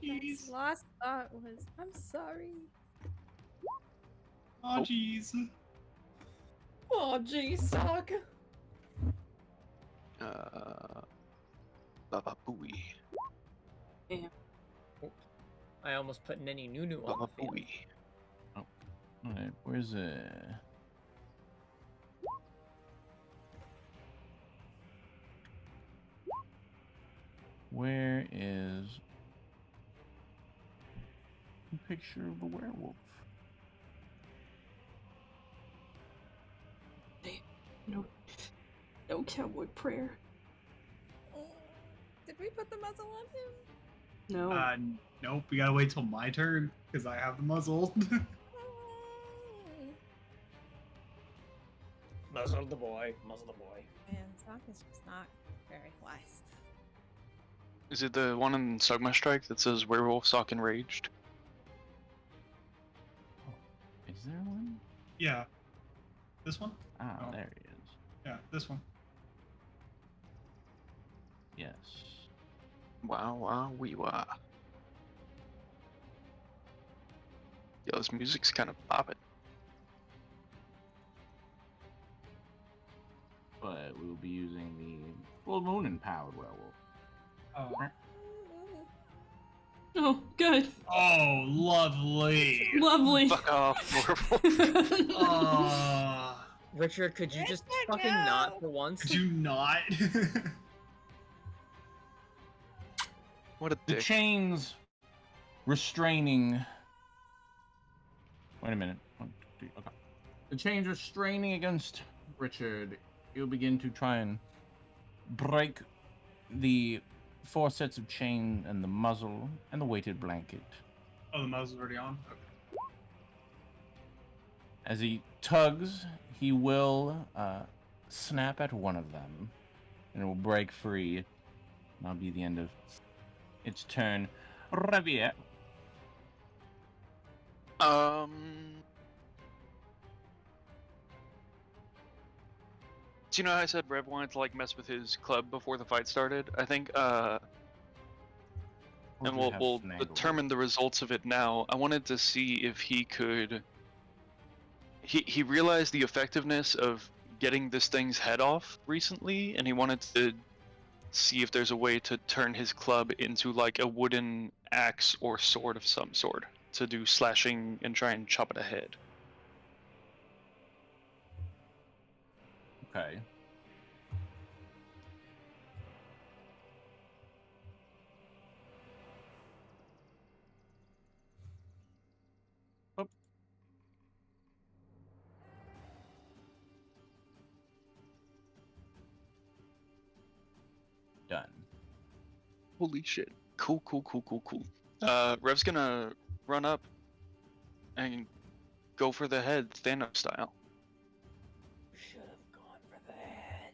That's last thought was, I'm sorry. Oh, jeez. Oh, geez, suck. Baba Booey. Damn. I almost put Nenny Nunu on Baba the field. Booey. Alright, where's where is the picture of the werewolf? No. No cowboy prayer. Did we put the muzzle on him? No. Nope. We gotta wait till my turn because I have the muzzle. Muzzle the boy. Muzzle the boy. Man, Sock is just not very wise. Is it the one in Sugma Strike that says werewolf sock enraged? Is there one? Yeah. This one? Ah, Oh. there he is. Yeah, this one. Yes. Wow, wow, wee wah. Yo, this music's kind of popping. But we will be using the full moon empowered werewolf. Oh. Oh, good. Oh, lovely. Lovely. Fuck off, werewolf. Richard, could you just Richard, fucking no! not for once? Could you not? What a The dick. chains restraining. Wait a minute. 1, 2, 3. Okay. The chains restraining against Richard. You'll begin to try and break the 4 sets of chain and the muzzle and the weighted blanket. Oh, the muzzle's already on? Okay. As he tugs, he will snap at one of them, and it will break free. And that'll be the end of its turn. Ravier. Do you know how I said Rev wanted to like mess with his club before the fight started? I think Or and do we have we'll finagle? determine the results of it now. I wanted to see if he could. He realized the effectiveness of getting this thing's head off recently, and he wanted to see if there's a way to turn his club into like a wooden axe or sword of some sort to do slashing and try and chop it ahead. Okay. Oh. Done. Holy shit. Cool. Rev's gonna run up and go for the head Thanos style. Should have gone for the head.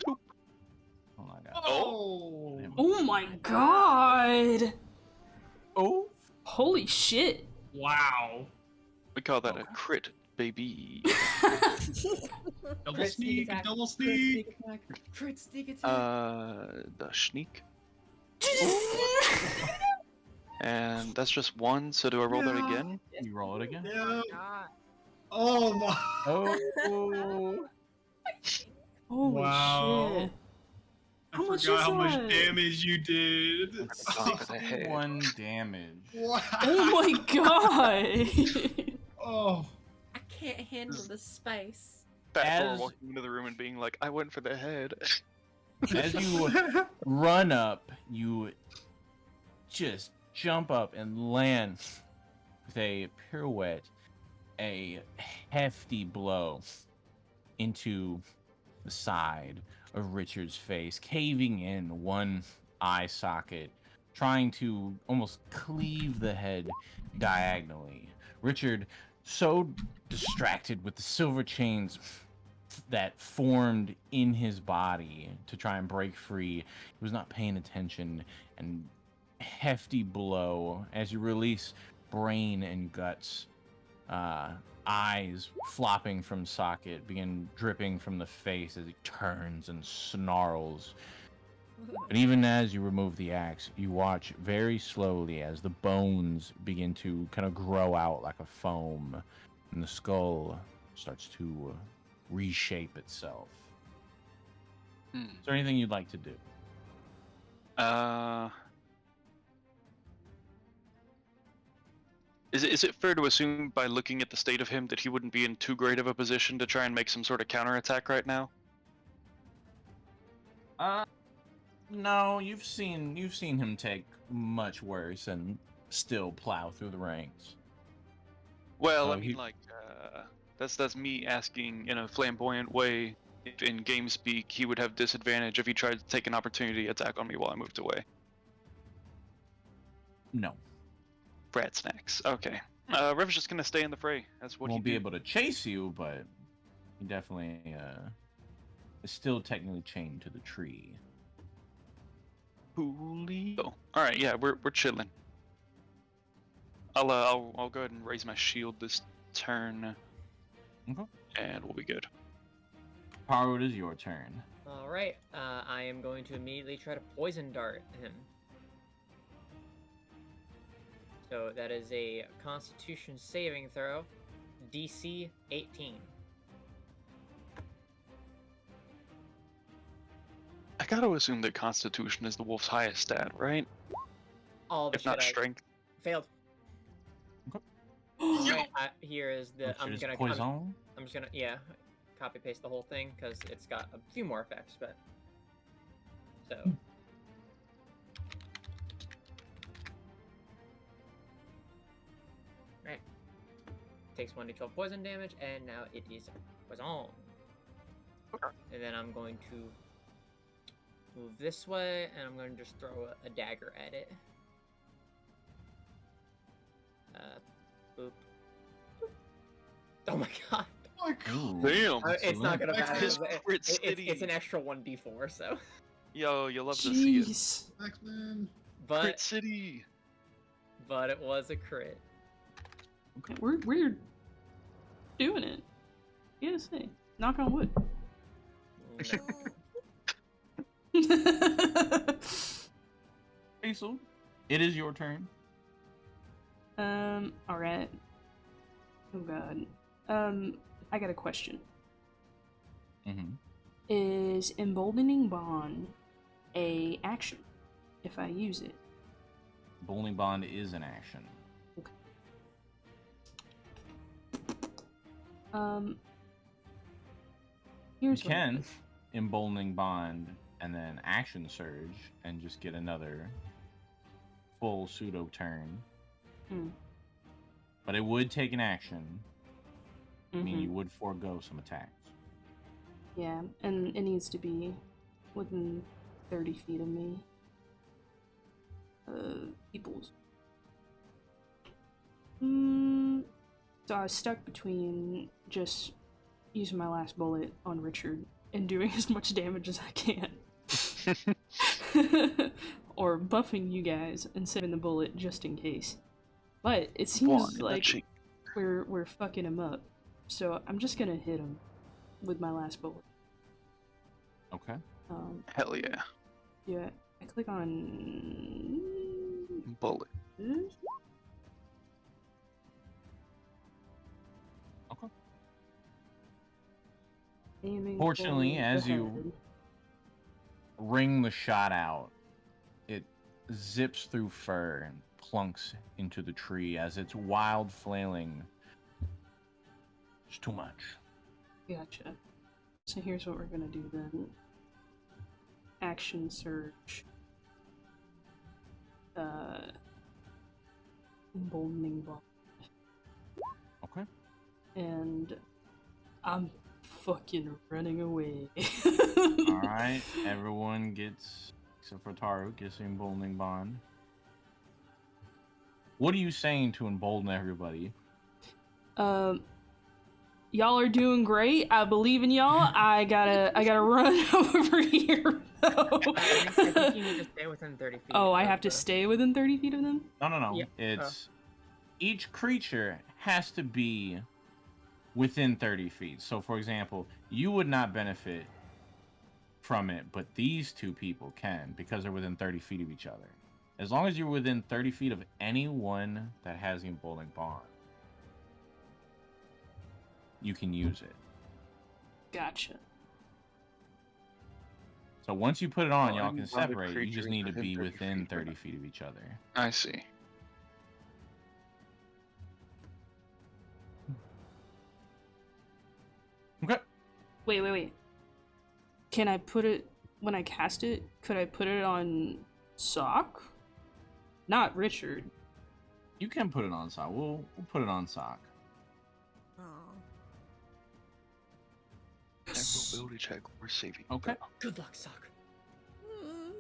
Oh my god. Oh! Oh my god. Oh. Holy shit. Wow. We call that a Okay. crit, baby. Double Crit sneak sneak, attack. double Crit sneak. sneak attack. Crit sneak attack. The sneak. And that's just one, so do I roll that Yeah. again? You roll it again? Yeah. God. Oh my. Oh. Holy Wow. shit. I How much forgot is how much that? damage you did. Gone for the head. 61 damage. Wow. Oh my god. Oh. I can't handle the spice. Fat Thor As- walking into the room and being like, I went for the head. As you run up, you just jump up and land with a pirouette, a hefty blow into the side of Richard's face, caving in one eye socket, trying to almost cleave the head diagonally. Richard, so distracted with the silver chains that formed in his body to try and break free, he was not paying attention, and hefty blow as you release brain and guts eyes flopping from socket begin dripping from the face as he turns and snarls. But even as you remove the axe, you watch very slowly as the bones begin to kind of grow out like a foam, and the skull starts to reshape itself. Is there anything you'd like to do? Is it fair to assume by looking at the state of him that he wouldn't be in too great of a position to try and make some sort of counterattack right now? No, you've seen him take much worse and still plow through the ranks. Well, So I mean, that's me asking in a flamboyant way. If in game speak he would have disadvantage if he tried to take an opportunity attack on me while I moved away. No. Rat snacks. Okay. Rev's just gonna stay in the fray. That's what Won't he be do. able to chase you, but he definitely is still technically chained to the tree. Coolio. All right, yeah, we're chilling. I'll go ahead and raise my shield this turn. Okay. And we'll be good. Haru, it is your turn. All right, I am going to immediately try to poison dart him. So that is a Constitution saving throw, DC 18. I gotta assume that Constitution is the wolf's highest stat, right? All the If not shit I Strength. failed. Okay. Alright, here is the. I'm just gonna copy paste the whole thing because it's got a few more effects, but so. Right. Takes 1d12 poison damage, and now it is poison. Okay. And then I'm going to move this way, and I'm going to just throw a dagger at it. Boop. Oh my god. Ooh, Damn. It's not gonna matter. His crit city. It's an extra 1d4, so. Yo, you'll love to see it. Jeez. X-Men. But Crit City. but it was a crit. Okay, we're doing it. You gotta say, knock on wood. No. Hazel, it is your turn. All right. Oh god. I got a question. Mm-hmm. Is emboldening bond a action if I use it? Bowling Bond is an action. Okay. You Here's what I can do. emboldening Bond and then action surge and just get another full pseudo turn. Hmm. But it would take an action. I mean, Mhm. you would forego some attacks. Yeah, and it needs to be within 30 feet of me. People's. So I was stuck between just using my last bullet on Richard and doing as much damage as I can. Or buffing you guys and saving the bullet just in case. But it seems like we're fucking him up. So I'm just gonna hit him with my last bullet. Okay. Hell yeah. Yeah, I click on Bullet. this. Okay. Aiming Fortunately, for as the you head. ring the shot out, it zips through fur and plunks into the tree as its wild flailing. It's too much. Gotcha. So here's what we're gonna do then. Action surge. Emboldening ball. Okay. And I'm fucking running away. All right. Everyone gets, except for Taru, gets the emboldening bond. What are you saying to embolden everybody? Y'all are doing great. I believe in y'all. I gotta run over here. Though. I think you need to stay within 30 feet. Oh, I of have to the- stay within 30 feet of them? No. Yeah. It's each creature has to be within 30 feet. So, for example, you would not benefit from it, but these two people can because they're within 30 feet of each other. As long as you're within 30 feet of anyone that has the emboldening bond, you can use it. Gotcha. So once you put it on, Oh, y'all and can not a separate. You creature just is need to within be 30 within feet, 30 right? feet of each other. I see. Okay. Wait. Can I put it when I cast it? Could I put it on Sock? Not Richard. You can put it on Sock. We'll put it on Sock. Aw. Ability check or saving. Okay. Good luck, Sock.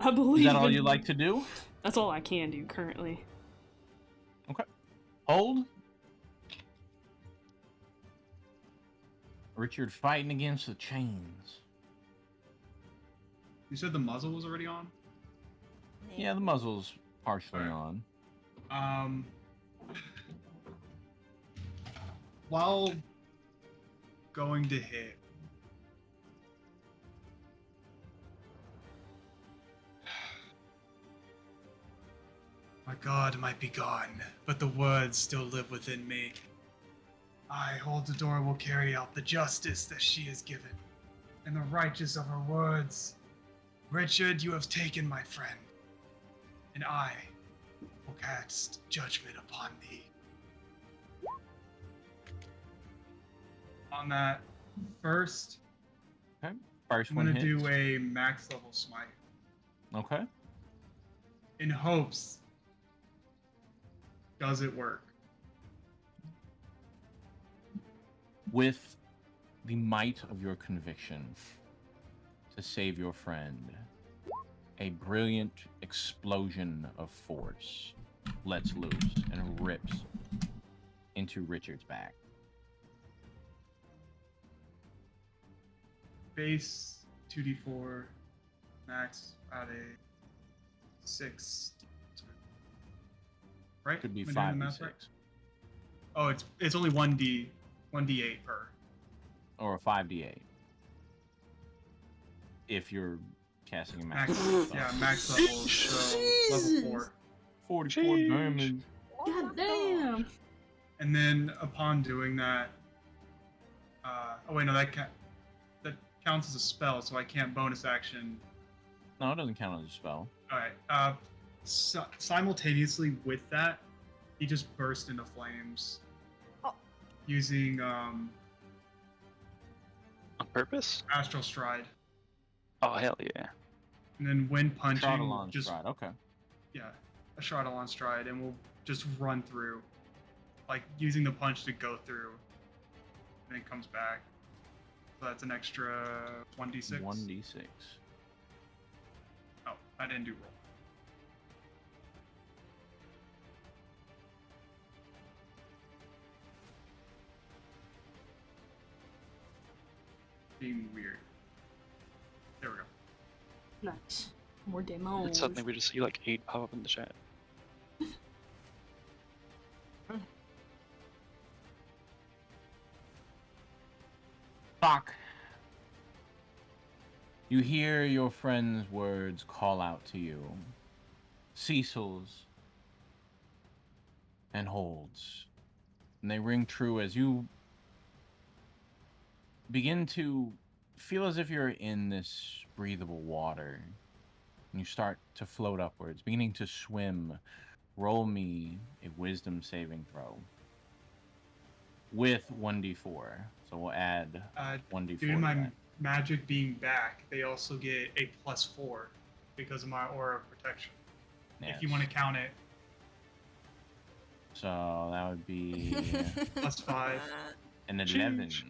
I believe. Is that all in- you'd like to do? That's all I can do currently. Okay. Hold. Richard fighting against the chains. You said the muzzle was already on? Yeah, the muzzle's partially Alright. on. While going to hit, my god might be gone, but the words still live within me. I, Holdador, will carry out the justice that she has given, and the righteous of her words. Richard, you have taken my friend, and I will cast judgment upon thee. On that first, First I'm one gonna hits. do a max level smite Okay. in hopes. Does it work? With the might of your conviction to save your friend, a brilliant explosion of force lets loose and rips into Richard's back. Base 2d4, max at a 6. Right? Could be Am I doing 5 the d math 6 right? Oh, it's only 1d8 per. or a 5d8 if you're casting a max. Max, level spell. yeah, max level. So level 4. 44 Sheesh. damage. God damn. And then upon doing that, oh wait, no, that counts as a spell, so I can't bonus action. No, it doesn't count as a spell. All right. Simultaneously with that, he just burst into flames. Oh. Using On purpose? Astral Stride, Oh, hell yeah. and then when punching, Trottalon just stride. Okay. yeah, a Trottalon Stride, and we'll just run through, like using the punch to go through, and then comes back. So that's an extra 1d6. 1d6. Oh, I didn't do roll. Being weird. There we go. Nice. More demos. And suddenly we just see like 8 pop up in the chat. Fuck. You hear your friend's words call out to you. Cecil's and holds. And they ring true as you begin to feel as if you're in this breathable water. And you start to float upwards, beginning to swim. Roll me a wisdom saving throw. With 1d4. So we'll add 1d4 Due to to my that. magic being back, they also get a +4 because of my aura of protection. If you Yes. want to count it, So that would be +5. an 11. Sheesh.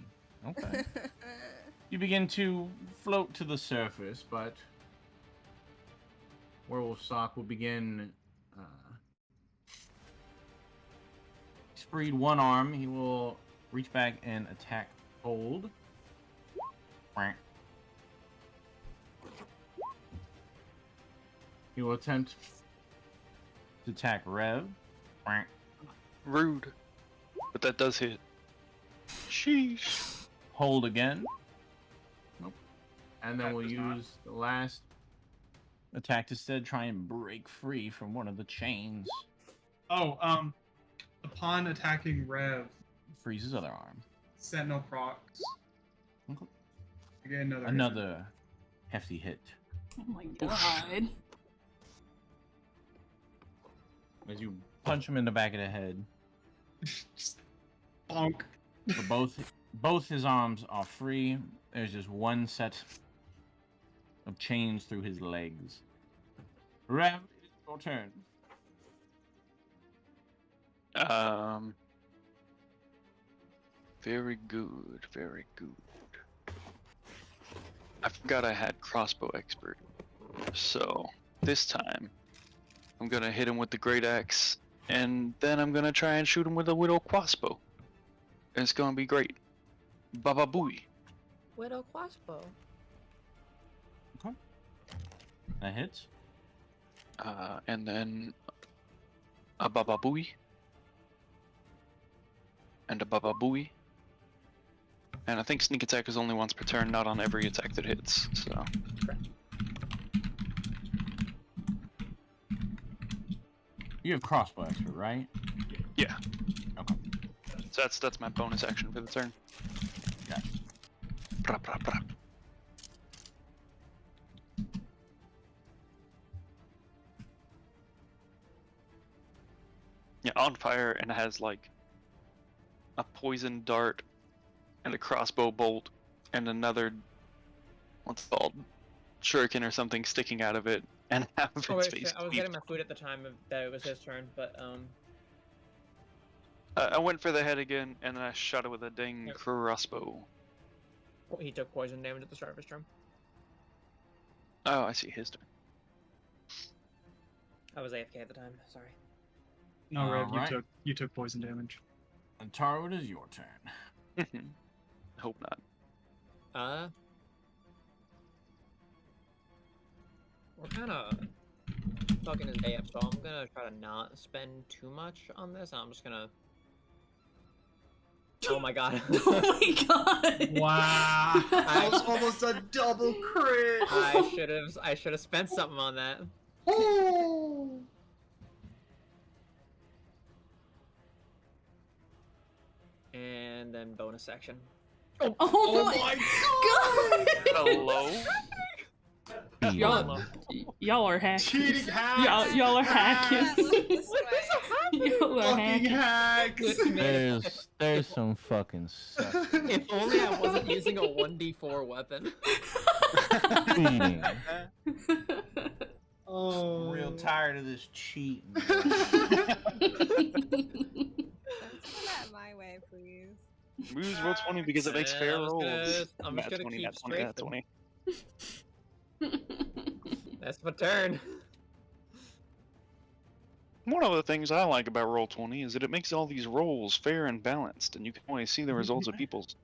Okay. You begin to float to the surface, but Werewolf Sock will begin. He's freed one arm. He will reach back and attack Hold. Quack. He will attempt to attack Rev. Quack. Rude. But that does hit. Sheesh. Hold again. Nope. And then That we'll does not. use the last attack to instead try and break free from one of the chains. Oh, upon attacking Rev, Freeze his other arm. Sentinel procs. Okay. I get another. Another hefty hit. Oh my god. As you punch him in the back of the head. Just bonk. But both his arms are free. There's just one set of chains through his legs. Rev, it's your turn. Very good, very good. I forgot I had crossbow expert. So, this time, I'm gonna hit him with the great axe, and then I'm gonna try and shoot him with a widow crossbow. And it's gonna be great. Baba booey. Widow crossbow. Okay. That hits. And then a baba booey. And a baba booey. And I think sneak attack is only once per turn, not on every attack that hits, so. You have crossbow expert, right? Yeah. Okay. So that's my bonus action for the turn. Gotcha. Brap, brap, brap. Yeah, on fire, and it has like a poison dart and a crossbow bolt and another, what's it called, shuriken or something sticking out of it, and half of its Oh wait, face. shit, I was cleaved. getting my food at the time that it was his turn, but I went for the head again, and then I shot it with a dang Yep. crossbow. he took poison damage at the start of his turn. Oh, I see his turn. I was AFK at the time. Sorry. No, Rev, Alright. you took poison damage. And Taro, it is your turn. Hope not. We're kind of fucking his day up, so I'm gonna try to not spend too much on this. I'm just gonna. Oh my god. Oh my god. Wow. I- was almost a double crit. I should have spent something on that. Oh. And then bonus action. Oh, my god. Hello? Y'all are hacking. Cheating hacks. Y'all are hacking. This way. Y'all are Fucking hacking. hacks. There's some fucking suck. If only I wasn't using a 1d4 weapon. Cheating. Oh. Real tired of this cheating. Don't spell that my way, please. Moves roll 20 because it makes fair I'm just rolls. I'm just Nat gonna 20, keep nat 20, nat strafing. 20. That's my turn. One of the things I like about Roll20 is that it makes all these rolls fair and balanced, and you can always see the results of people's.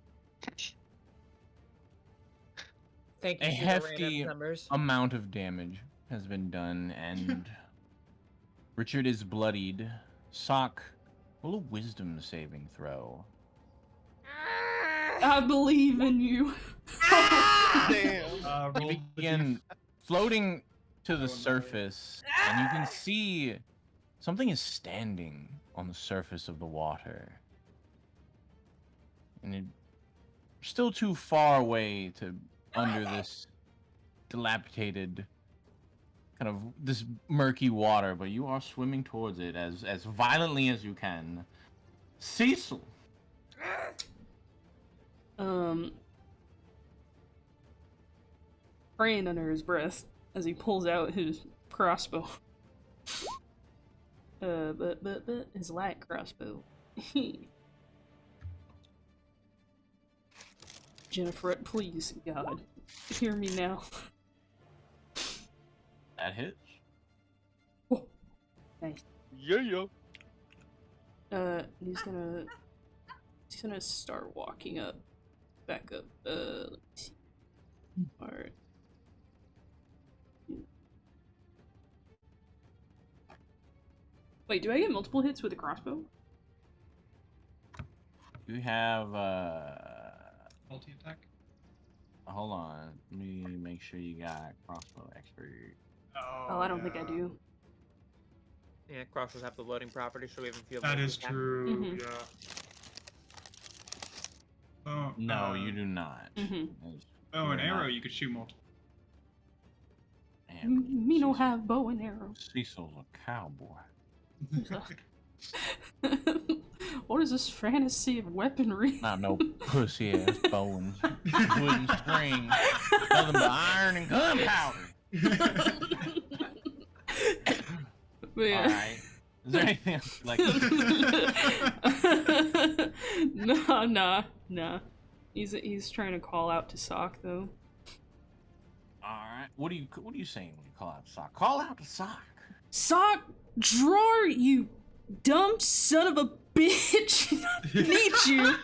Thank A you, super hefty random numbers. amount of damage has been done, and Richard is bloodied. Sock, roll a wisdom saving throw. I believe in you. Damn! Roll You the begin floating to Oh, the no. surface, and you can see something is standing on the surface of the water. And you're still too far away to under this dilapidated kind of this murky water, but you are swimming towards it as violently as you can. Cecil. Praying under his breath as he pulls out his crossbow. But his light crossbow. Jennifer, please, God, hear me now. That hits. Oh, nice. Yeah. He's gonna start walking up, back up. Let me see. All right. Wait, do I get multiple hits with a crossbow? You have Multi attack. hold on. Let me make sure you got crossbow expert. Oh, I don't think I do. Yeah, crossbows have the loading property, so we have a few. That is true. Mhm. Yeah. Oh, No, you do not. Mhm. Oh, an You're arrow not. you could shoot multiple. Damn, Me no Cecil- have bow and arrow. Cecil's a cowboy. What is this fantasy of weaponry? Not no pussy ass bow and wooden string. Nothing but iron and gunpowder. But yeah. Alright. Is there anything else like Nah. He's trying to call out to Sock though. Alright. What are you saying when you call out to Sock? Call out to Sock. Sock drawer, you dumb son of a bitch. I need you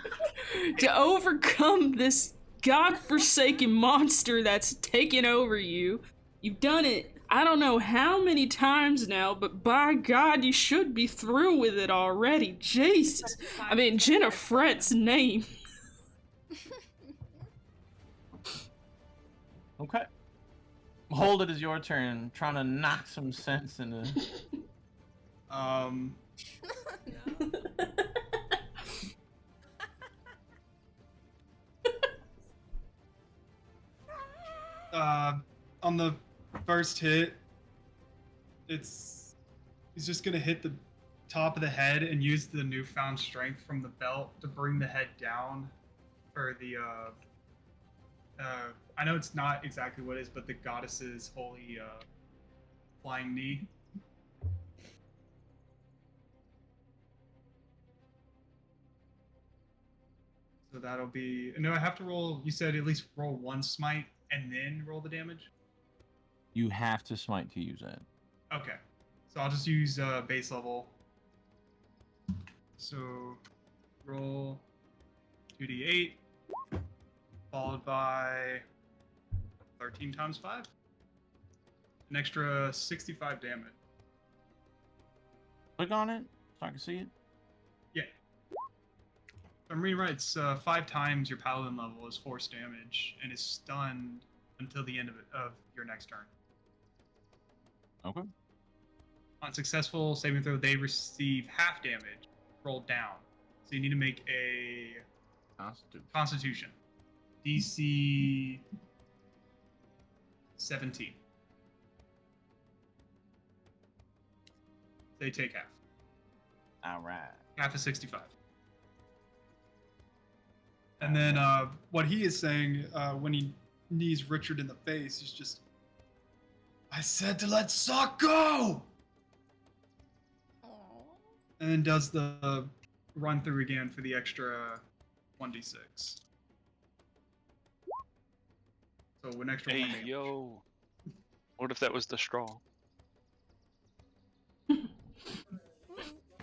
to overcome this godforsaken monster that's taken over you. You've done it I don't know how many times now, but by God, you should be through with it already. Jesus. I mean, Jenna Fret's name. Okay. Hold it as your turn. Trying to knock some sense into. No. On the first hit, he's just gonna hit the top of the head and use the newfound strength from the belt to bring the head down for the I know it's not exactly what it is, but the goddess's holy flying knee. So that'll be no. I have to roll. You said at least roll one smite and then roll the damage. You have to smite to use it. Okay, so I'll just use base level. So roll 2d8 followed by 13 times 5. An extra 65 damage. Click on it so I can see it. Yeah. If I'm reading right, it's 5 times your paladin level is force damage and is stunned until the end of your next turn. Okay. On successful saving throw, they receive half damage rolled down. So you need to make a Constitution. DC 17. They take half. All right. Half is 65. And then what he is saying when he knees Richard in the face, he's just, I said to let Sock go! And then does the run through again for the extra 1d6. So an extra Hey, 1 damage. yo. What if that was the straw?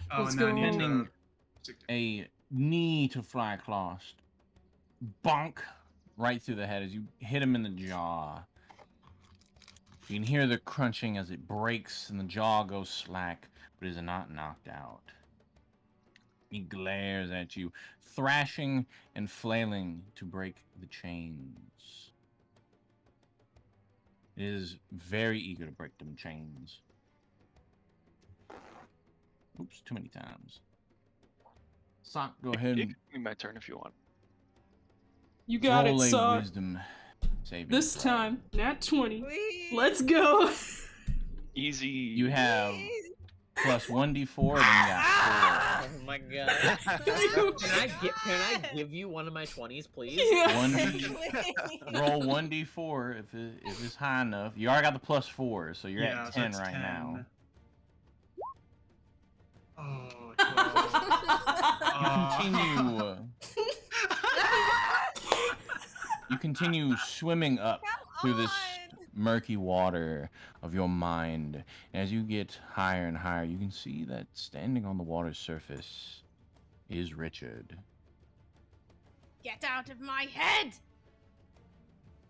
Oh, Let's and then I go. need to Ending stick to- a knee to fly clost. Bonk right through the head as you hit him in the jaw. You can hear the crunching as it breaks and the jaw goes slack, but is not knocked out. He glares at you, thrashing and flailing to break the chains. It is very eager to break them chains. Oops, too many times. Sock, go ahead It and can be my turn if you want. You got roll it, a Sock. wisdom saving This throw. time, nat 20. Please. Let's go. Easy. You have Please. plus 1d4, then you got Oh my god. Can I give you one of my 20s, please? 4. Yeah. 1d, roll 1d4 if it's high enough. You already got the plus 4, so you're Yeah, at so 10 it's right 10. now. Oh, 12. You continue swimming up through this on. murky water of your mind. And as you get higher and higher, you can see that standing on the water's surface is Richard. Get out of my head!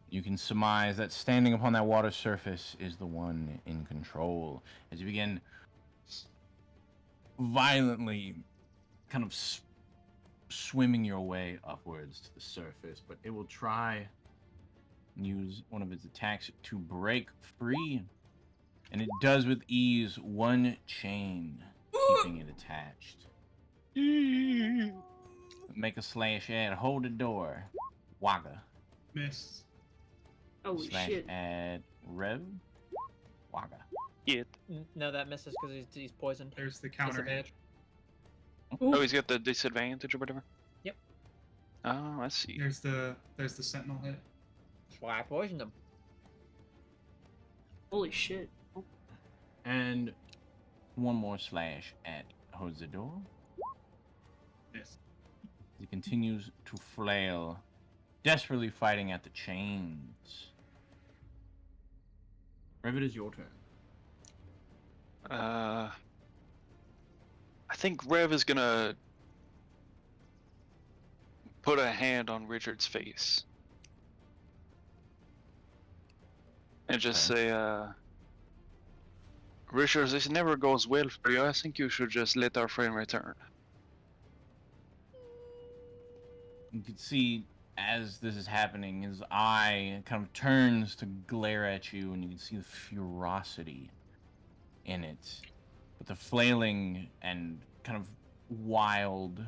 You can surmise that standing upon that water surface is the one in control. As you begin violently kind of swimming your way upwards to the surface, but it will try and use one of its attacks to break free. And it does with ease, one chain keeping it attached. Make a slash at hold the door. Wagga. Miss. Holy Slash shit. at Rev. Wagga. No, that misses because he's poisoned. There's the counter hit. Disadvantage. Oh, he's got the disadvantage or whatever. Yep. Oh, I see. There's the sentinel hit. That's why I poisoned him. Holy shit. And one more slash at holds the door. Miss. He continues to flail, desperately fighting at the chains. Rev, it is your turn. I think Rev is gonna put a hand on Richard's face and just say, Richard, this never goes well for you. I think you should just let our friend return. You can see as this is happening, his eye kind of turns to glare at you, and you can see the ferocity in it. But the flailing and kind of wild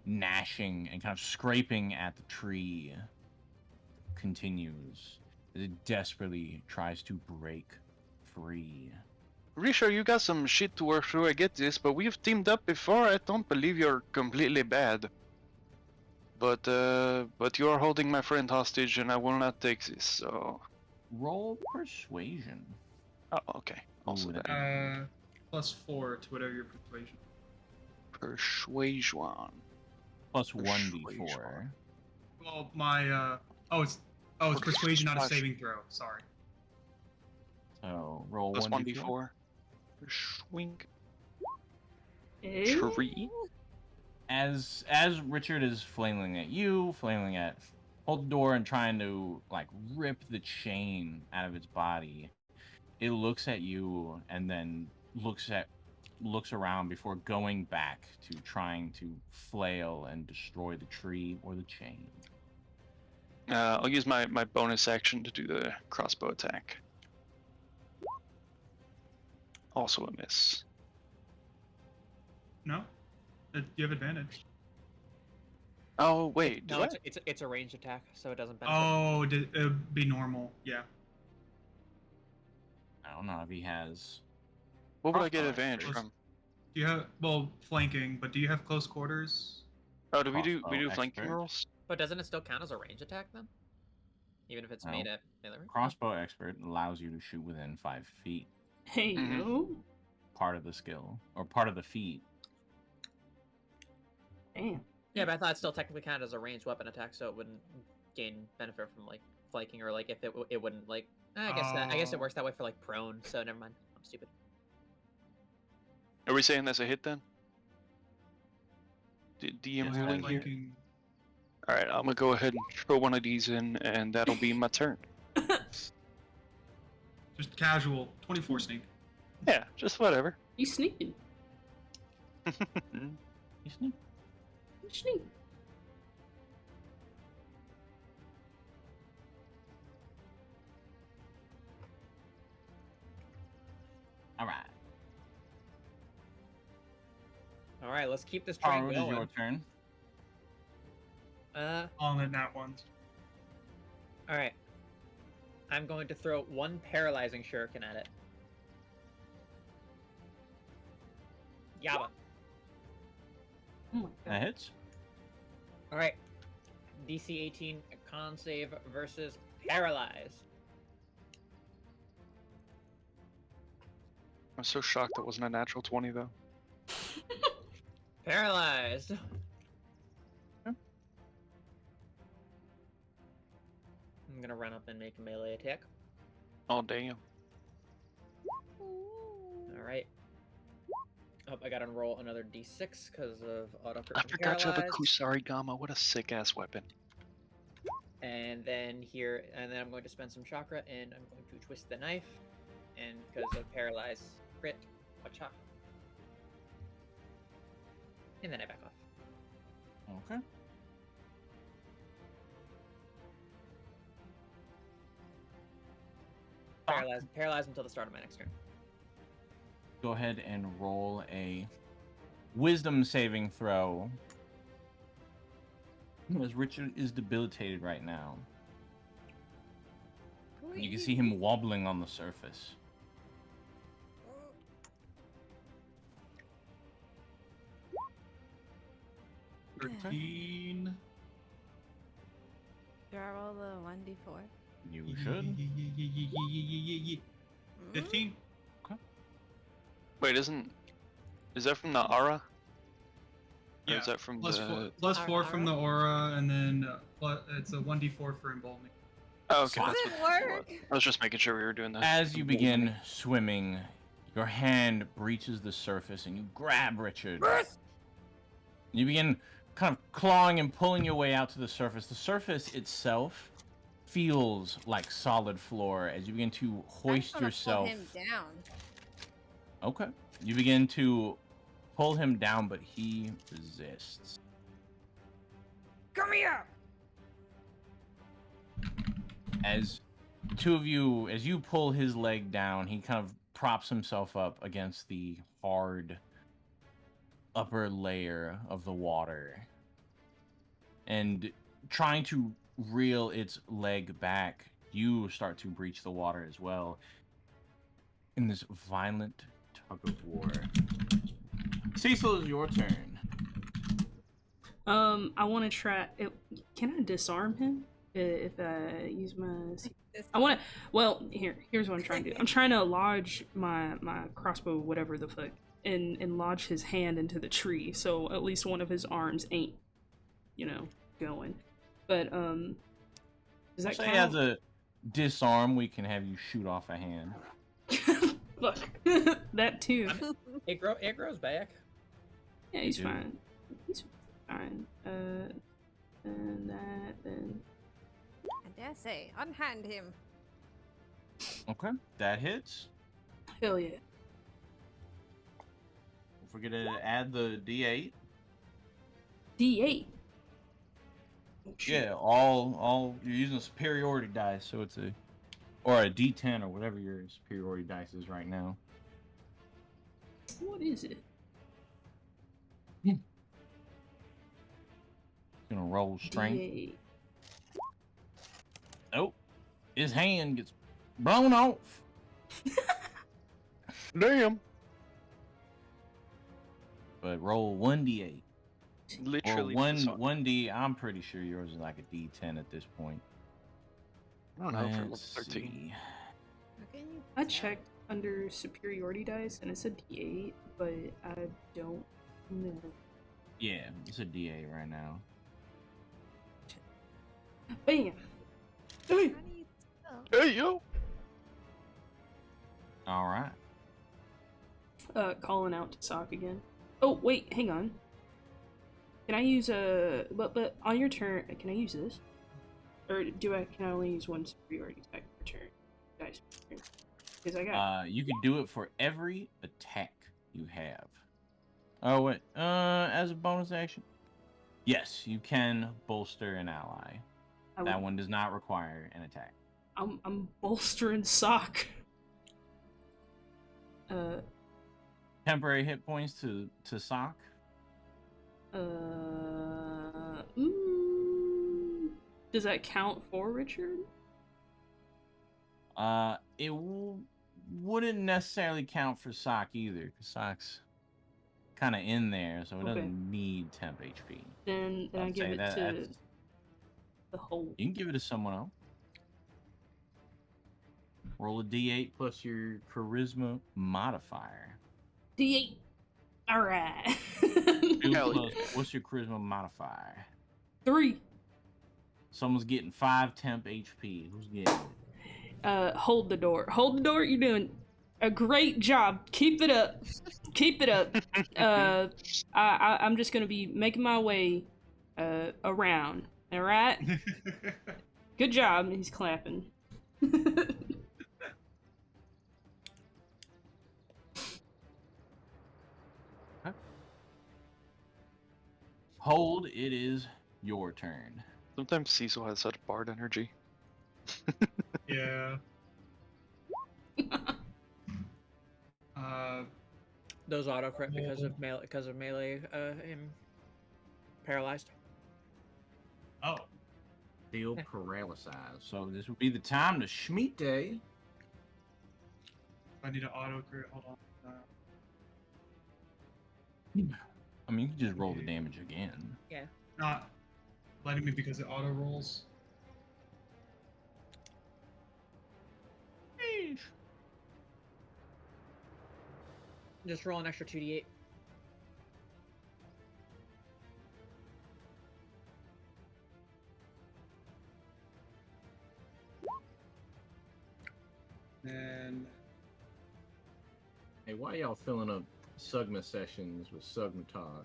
gnashing and kind of scraping at the tree continues as it desperately tries to break free. Richard, you got some shit to work through, I get this, but we've teamed up before. I don't believe you're completely bad. But you are holding my friend hostage, and I will not take this, so... Roll persuasion. Oh, okay. Also Ooh, that. +4 to whatever your persuasion. Persuasion. Plus Persuasion. 1d4. Well, my it's persuasion, not a saving throw. Sorry. So roll Plus 1d4. 1d4. Swing. Eh? Tree. As Richard is flailing at you, flailing at hold the door and trying to like rip the chain out of its body, it looks at you and then looks around before going back to trying to flail and destroy the tree or the chain. I'll use my bonus action to do the crossbow attack. Also a miss. No? You have advantage. Oh wait, do No, I? it's a ranged attack, so it doesn't benefit. Oh, it'd be normal. Yeah. I don't know if he has. What would I get Crossbow advantage expert. from? Do you have flanking? But do you have close quarters? Oh, do we do Crossbow flanking expert. rolls? But doesn't it still count as a ranged attack then? Even if it's No. made at melee range? Crossbow expert allows you to shoot within 5 feet. Hey, Mhm. yo. Part of the skill or part of the feat. Damn. Yeah, but I thought it still technically counted as a ranged weapon attack, so it wouldn't gain benefit from like flanking, or like if it wouldn't like. I guess it works that way for like prone. So never mind. I'm stupid. Are we saying that's a hit then? DM Yes, ruling I here? Flanking. All right, I'm gonna go ahead and throw one of these in, and that'll be my turn. Just casual. 24 sneak. Yeah, just whatever. You sneaking. You sneak. You sneak. All right. All right, let's keep this train Haru, it is your going. turn. On in that one. All right. I'm going to throw one paralyzing shuriken at it. Yaba. Oh my That god. hits. All right. DC 18 con save versus paralyzed. I'm so shocked that wasn't a natural 20 though. Paralyzed. I'm gonna run up and make a melee attack. Oh damn. All right. Oh, I gotta roll another d6 because of auto crit I from forgot you have a paralyzed. Kusari Gama. What a sick ass weapon. And then I'm going to spend some chakra, and I'm going to twist the knife, and because of paralyzed crit, wacha. And then I back off. Okay. Paralyzed until the start of my next turn. Go ahead and roll a wisdom saving throw. As Richard is debilitated right now. You can see him wobbling on the surface. Yeah. 13. Do I roll the 1d4? You should. 15. Wait, is that from the aura? Or Yeah. is that from Plus the? four, plus Aura- 4 from the aura? aura, and then it's a 1d4 for embalming. Oh, okay. Does That's it what work? I was just making sure we were doing that. As you begin swimming, your hand breaches the surface and you grab Richard. You begin kind of clawing and pulling your way out to the surface. The surface itself feels like solid floor as you begin to hoist yourself. Pull him down. Okay. You begin to pull him down, but he resists. Come here! As the two of you, as you pull his leg down, he kind of props himself up against the hard upper layer of the water. And trying to reel its leg back, you start to breach the water as well. In this violent tug of war. Cecil, is your turn. I want to try. Can I disarm him if I use my? I want to. Well, here's what I'm trying to do. I'm trying to lodge my crossbow, whatever the fuck, and lodge his hand into the tree, so at least one of his arms ain't, going. But does that Say count? as a disarm, we can have you shoot off a hand. Fuck that too. It grows back. Yeah, he's do. fine. He's fine. And that then. I dare say, unhand him. Okay, that hits. Hell yeah. Don't forget to add the D8. D8. Oh, shit. Yeah, all you're using a superiority dice, so it's or a D10 or whatever your superiority dice is right now. What is it? Gonna roll strength. D8. Nope. His hand gets blown off. Damn. But roll 1d8. Or Literally. 1d. I'm pretty sure yours is like a D10 at this point. I don't know for level Let's 13. see. Okay, you I tell. checked under superiority dice and it said D8, but I don't know. Yeah, it's a D8 right now. Bam! How do you tell? Hey yo. All right. Calling out to Sock again. Oh wait, hang on. Can I use but on your turn? Can I use this? Or can I only use one superiority dice per turn? Because I got. You could do it for every attack you have. Oh wait, as a bonus action. Yes, you can bolster an ally. That one does not require an attack. I'm bolstering Sock. Temporary hit points to Sock. Does that count for Richard? It wouldn't necessarily count for Sock either, because Sock's kind of in there, so it doesn't need temp HP. Then I I'd give say it to that's- the whole. You can give it to someone else. Roll a D8 plus your charisma modifier. D8. All right. 2 Hell plus, what's your charisma modifier? 3. Someone's getting 5 temp HP. Who's getting it? Hold the door. Hold the door. You're doing a great job. Keep it up. Keep it up. I'm just gonna be making my way around. All right. Good job. He's clapping. Hold, it is your turn. Sometimes Cecil has such bard energy. Yeah. Those auto crit because Well- of melee him paralyzed. Oh. Still paralyzed. So this would be the time to Schmiete. I need an auto crit. Hold on. I mean, you can just roll the damage again. Not letting me because it auto rolls. Just roll an extra 2d8. And Hey, why y'all filling up Sugma sessions with Sugma talk?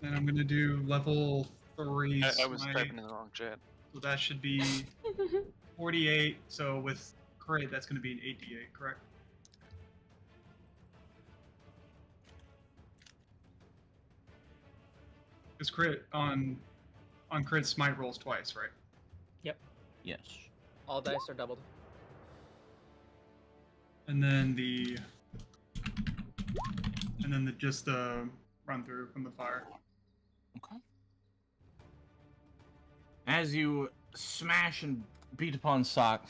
then I'm gonna do level 3 I was smite. typing in the wrong chat. So that should be 48. So with crit, that's gonna be an 8d8, correct? Because crit on crit smite rolls twice, right? Yes. All dice are doubled. And then just the run through from the fire. Okay. As you smash and beat upon Sock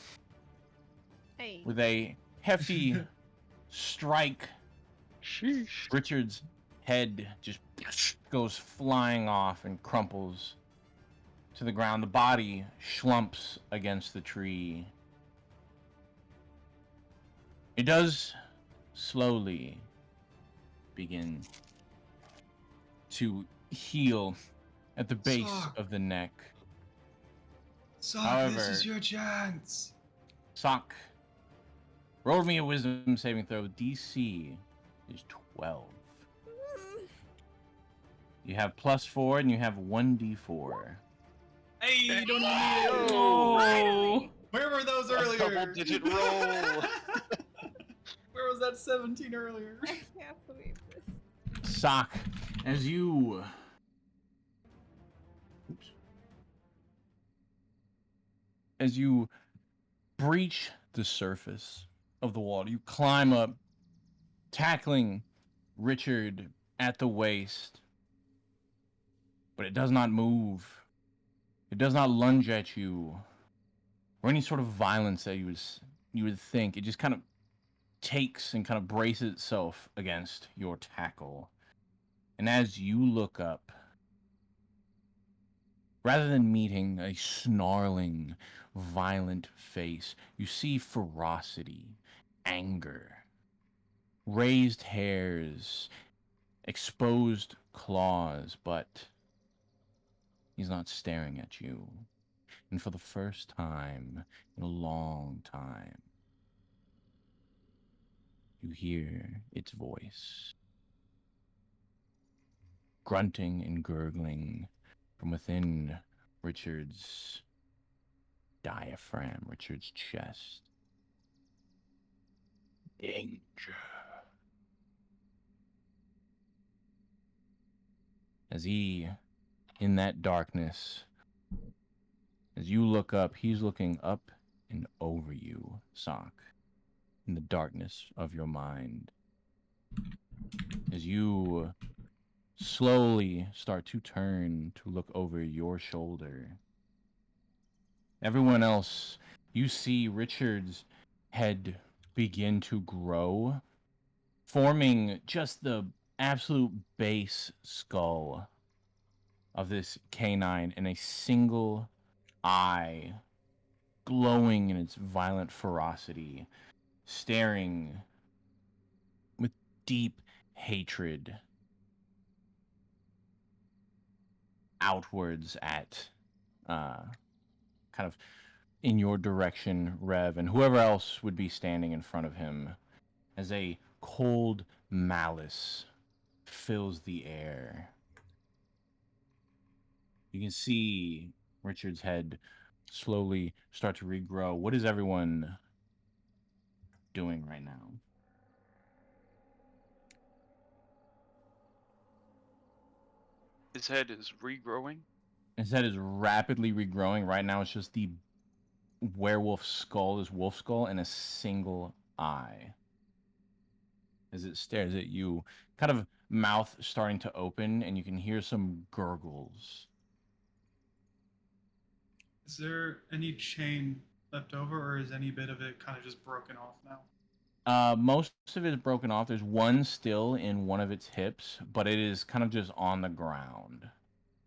Hey. with a hefty strike, Sheesh. Richard's head just goes flying off and crumples to the ground. The body slumps against the tree. It does slowly begin to heal at the base Sock. of the neck. Sock, this However- is your chance. Sock, roll me a wisdom saving throw. DC is 12. You have +4 and you have 1d4. Hey, you don't even need it. Oh. Where were those A earlier? double-digit roll. Where was that 17 earlier? I can't believe this. Sock, as you... Oops. As you breach the surface of the water, you climb up, tackling Richard at the waist. But it does not move. It does not lunge at you, or any sort of violence that you would think. It just kind of takes and kind of braces itself against your tackle. And as you look up, rather than meeting a snarling, violent face, you see ferocity, anger, raised hairs, exposed claws, but he's not staring at you. And for the first time in a long time, you hear its voice. Grunting and gurgling from within Richard's diaphragm, Richard's chest. Danger. As he, in that darkness, as you look up, he's looking up and over you, Sock, in the darkness of your mind. As you slowly start to turn to look over your shoulder, everyone else, you see Richard's head begin to grow, forming just the absolute base skull of this canine, and a single eye glowing in its violent ferocity, staring with deep hatred outwards at kind of in your direction, Rev, and whoever else would be standing in front of him, as a cold malice fills the air. You can see Richard's head slowly start to regrow. What is everyone doing right now? His head is regrowing. His head is rapidly regrowing. Right now, it's just the werewolf skull, this wolf skull, and a single eye. As it stares at you, kind of mouth starting to open, and you can hear some gurgles. Is there any chain left over, or is any bit of it kind of just broken off now? Most of it is broken off. There's one still in one of its hips, but it is kind of just on the ground.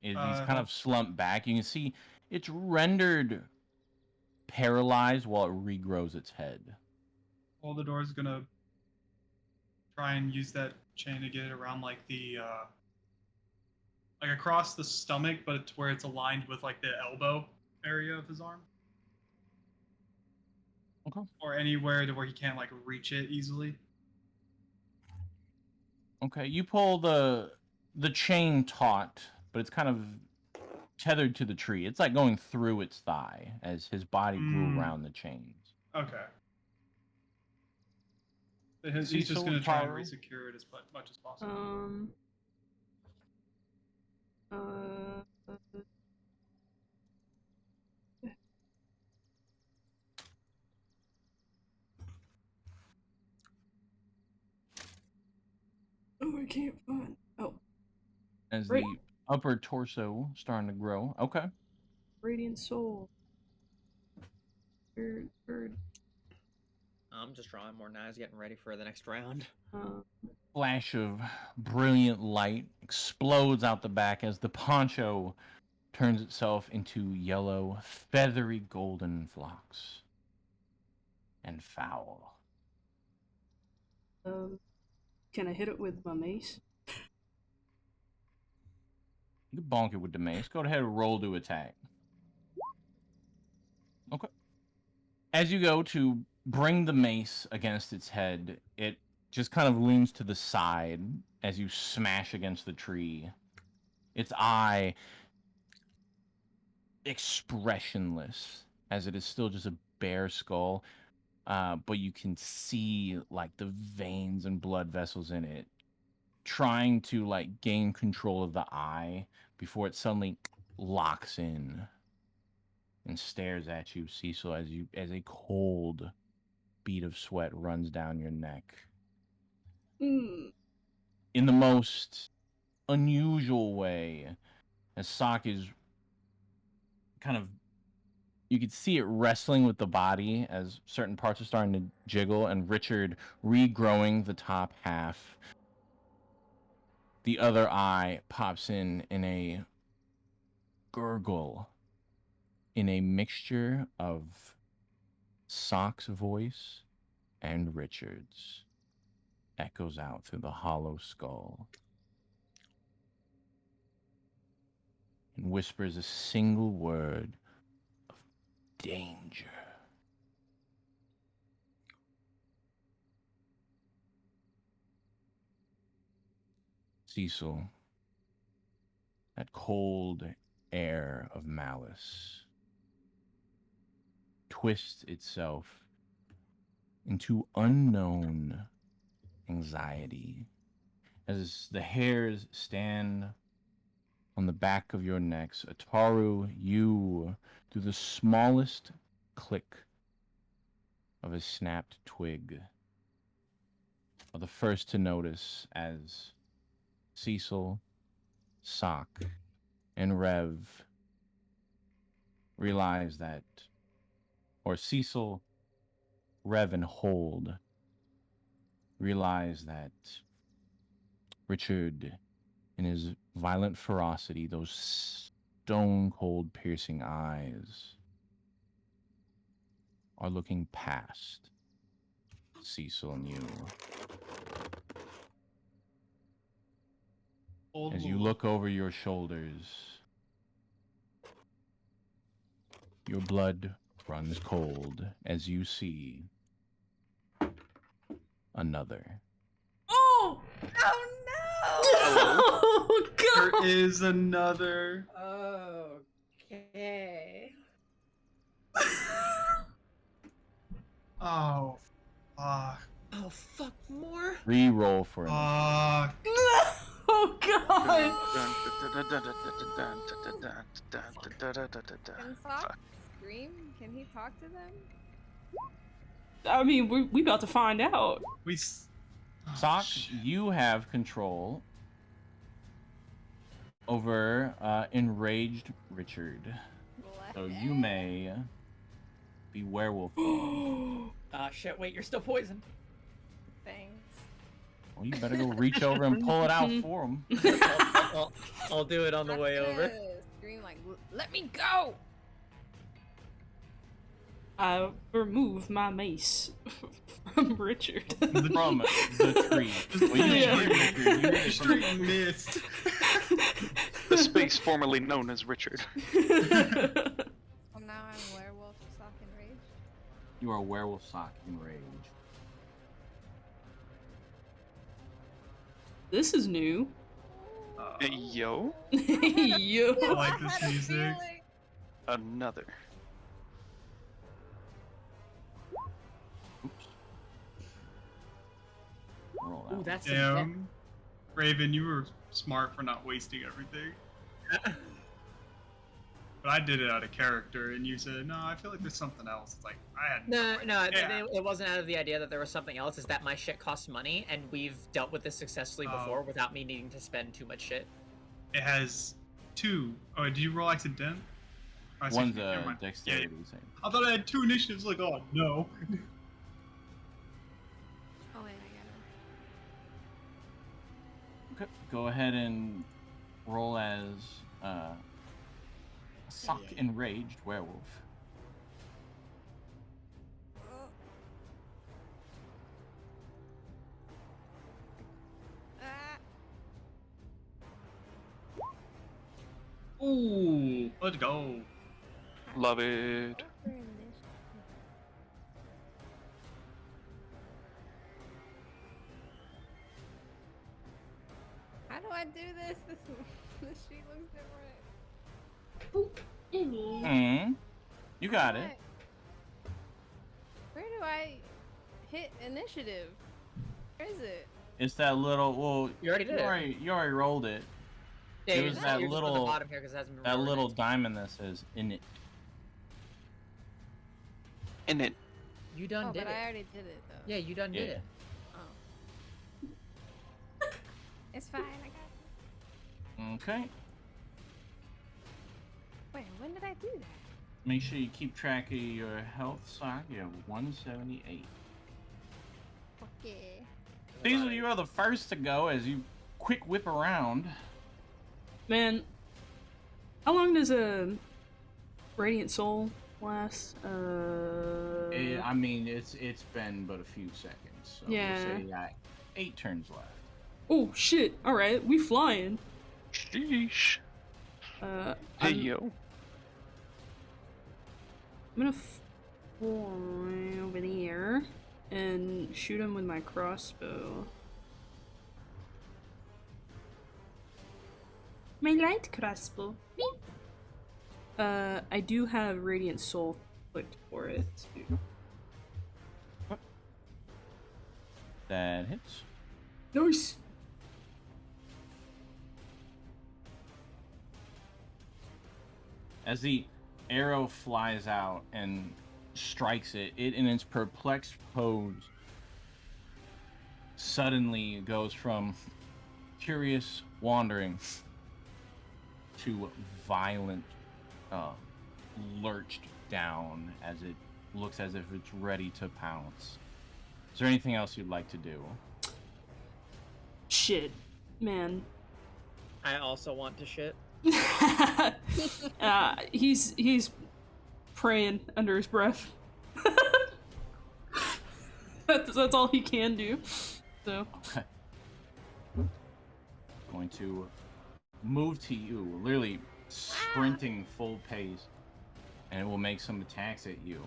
He's kind of slumped back. You can see it's rendered paralyzed while it regrows its head. Door's gonna try and use that chain to get it around like the like across the stomach, but it's where it's aligned with like the elbow area of his arm. Okay. Or anywhere to where he can't like reach it easily. Okay, you pull the chain taut, but it's kind of tethered to the tree. It's like going through its thigh as his body grew around the chains. Okay. He's just going to try and resecure it as much as possible. Oh, I can't find. Oh. As the upper torso starting to grow. Okay. Radiant Soul. Bird. I'm just drawing more knives, getting ready for the next round. Flash of brilliant light explodes out the back as the poncho turns itself into yellow, feathery golden flocks. And foul. Can I hit it with my mace? You can bonk it with the mace. Go ahead and roll to attack. Okay. As you go to bring the mace against its head, it just kind of leans to the side as you smash against the tree. Its eye expressionless, as it is still just a bare skull, but you can see like the veins and blood vessels in it trying to like gain control of the eye before it suddenly locks in and stares at you, Cecil, as a cold bead of sweat runs down your neck. In the most unusual way, as Sock is kind of, you could see it wrestling with the body as certain parts are starting to jiggle, and Richard regrowing the top half. The other eye pops in a gurgle, in a mixture of Sock's voice and Richard's, echoes out through the hollow skull and whispers a single word of danger. Cecil, that cold air of malice twists itself into unknown anxiety as the hairs stand on the back of your necks. Ataru, you, through the smallest click of a snapped twig, are the first to notice as Cecil, Sock, and Rev realize that, or Cecil, Rev, and Hold realize that Richard, in his violent ferocity, those stone-cold piercing eyes, are looking past Cecil and you. As you look over your shoulders, your blood runs cold as you see another. Oh! Oh no! Oh god! There is another. Okay. Oh, fuck. Oh, fuck more? Re-roll for it. Fuck. Oh god! Can Sock scream? Can he talk to them? I mean, we about to find out. Oh, Sock, shit. you have control over enraged Richard. So you may be werewolf. Ah, shit, wait, you're still poisoned. Thanks. Well, you better go reach over and pull it out for him. I'll do it on the I'm way gonna over. Scream like, let me go! I remove my mace from Richard. From the tree. Well, you Yeah. didn't hear Richard, you heard it from Straight missed. The space formerly known as Richard. Well, now I'm werewolf Sock enraged. You are a werewolf Sock enraged. This is new. Hey, yo, Yo. I like this I had a music. feeling. another. Oops. Roll Ooh, out. that's some Damn. Raven, you were smart for not wasting everything. But I did it out of character, and you said, no, I feel like there's something else. It's like, I had No, idea. it wasn't out of the idea that there was something else. Is that my shit costs money, and we've dealt with this successfully Oh. before without me needing to spend too much shit. It has 2. Oh, did you roll accident? Oh, I see. One's Never a mind. dexterity Yeah, save. I thought I had 2 initiatives. Like, oh, no. Oh, wait, I Okay. Go ahead and roll as a Sock enraged werewolf. Ooh, let's go. Love it. How do I do this? This sheet looks different. You got it. What? Where do I hit initiative? Where is it? It's that little. Well, You already did it. You already rolled it. Yeah, It you're was just- that you're just on the little- bottom here 'cause it hasn't been That reorganized. little diamond that says in it. And it. You done Oh, did but it. I already did it though. Yeah, you done did Yeah. it. Oh. It's fine. I got this. Okay. Wait, when did I do that? Make sure you keep track of your health, Sock. You have 178. Okay. Diesel, you are the first to go as you quick whip around. Man, how long does a Radiant Soul last? I mean, it's been but a few seconds. So Yeah. we'll say you got 8 turns left. Oh shit! All right, we flying. Sheesh. Uh, Hey, I'm, yo. I'm gonna fly over there and shoot him with my crossbow. My light crossbow. Beep. I do have Radiant Soul clicked for it too. That hits. Nice. As the arrow flies out and strikes it, it in its perplexed pose suddenly goes from curious wandering to violent lurched down as it looks as if it's ready to pounce. Is there anything else you'd like to do? Shit, man. I also want to shit. He's praying under his breath. That's all he can do. So Okay. Going to move to you, literally sprinting full pace, and it will make some attacks at you.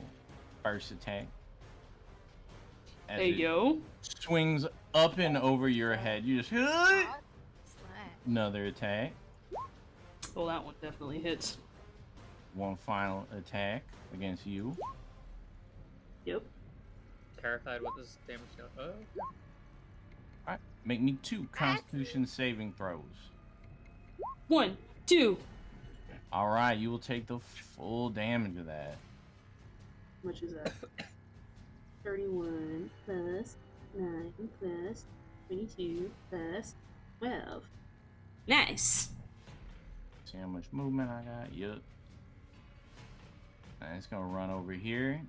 First attack. As hey it yo. swings up and over your head. You just Slap. another attack. Well, that one definitely hits. One final attack against you. Yep. Terrified what this damage does. Oh. Make me 2 Constitution saving throws. 1, 2. All right, you will take the full damage of that. How much is that? 31 plus 9 plus 22 plus 12. Nice. See how much movement I got? Yup. And it's gonna run over here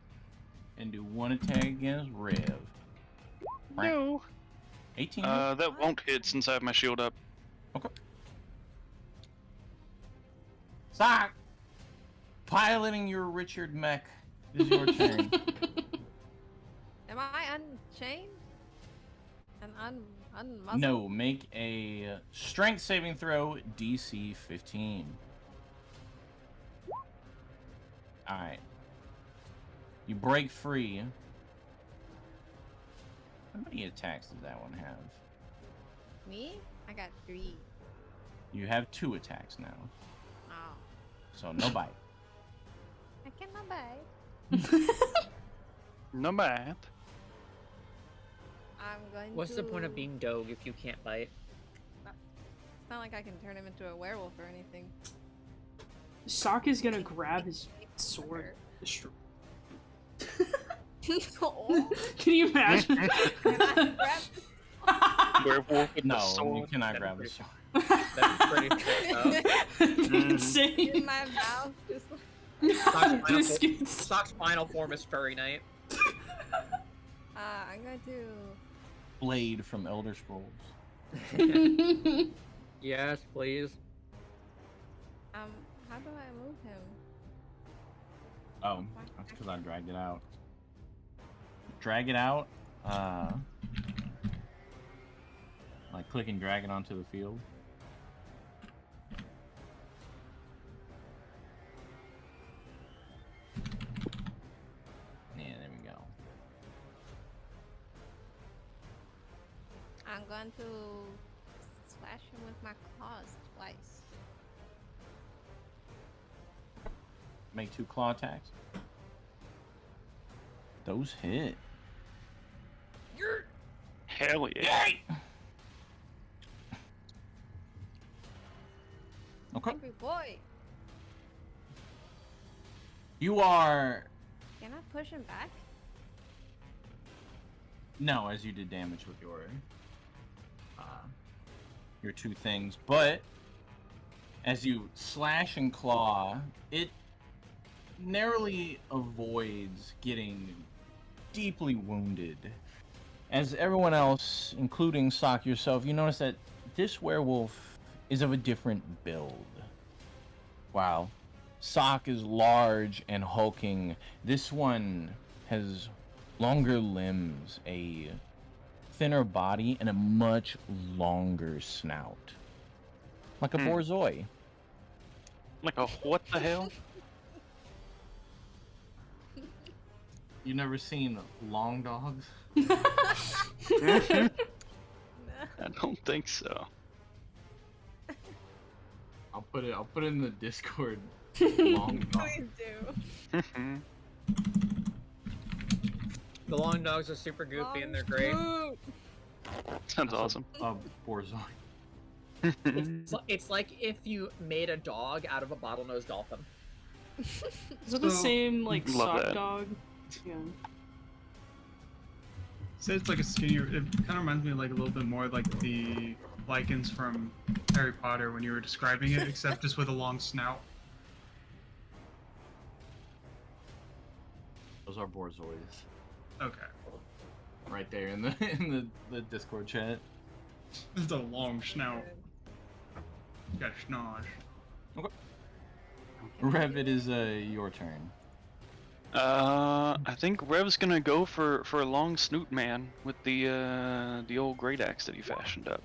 and do 1 attack against Rev. No. 18. That won't hit since I have my shield up. Okay. Sock! Piloting your Richard mech is your turn. Am I unchained? And unmuzzled? No, make a strength saving throw, DC 15. Alright. You break free. How many attacks does that one have? Me? I got 3. You have 2 attacks now. Oh. So no bite. I cannot bite. No bad. I'm going What's to... the point of being Doge if you can't bite? It's not like I can turn him into a werewolf or anything. Sock is gonna grab his sword. Oh. Can you imagine? Can I grab Werewolf with the No, sword. you cannot That'd grab be the sword. That's pretty sick, though. That'd be in insane. my mouth? Just Biscuits. Sock's final form is Furry Knight. I'm going to... Blade from Elder Scrolls. Yes, please. How do I move him? Oh, that's because I dragged it out. Drag it out. Like click and drag it onto the field. Yeah, there we go. I'm going to slash him with my claws twice. Make 2 claw attacks. Those hit. Hell yeah. Okay. Angry boy. You are... Can I push him back? No, as you did damage with your 2 things, but as you slash and claw, it narrowly avoids getting deeply wounded. As everyone else, including Sock yourself, you notice that this werewolf is of a different build. Wow. Sock is large and hulking. This one has longer limbs, a thinner body, and a much longer snout. Like a borzoi. Like a what the hell? You never seen long dogs? I don't think so. I'll put it in the Discord. Long dog. Please do. The long dogs are super goofy and they're great. Sounds awesome. A borzoi. It's like if you made a dog out of a bottlenose dolphin. Is it the same, like, Love sock that. dog? Yeah. So it's like a skinnier. It kind of reminds me like a little bit more like the lichens from Harry Potter when you were describing it, except just with a long snout. Those are borzois. Okay, Right there in the Discord chat. it's a long snout. Got a schnoz. Rev, it is your turn. I think Rev's gonna go for a long snoot man with the old great axe that he fashioned up.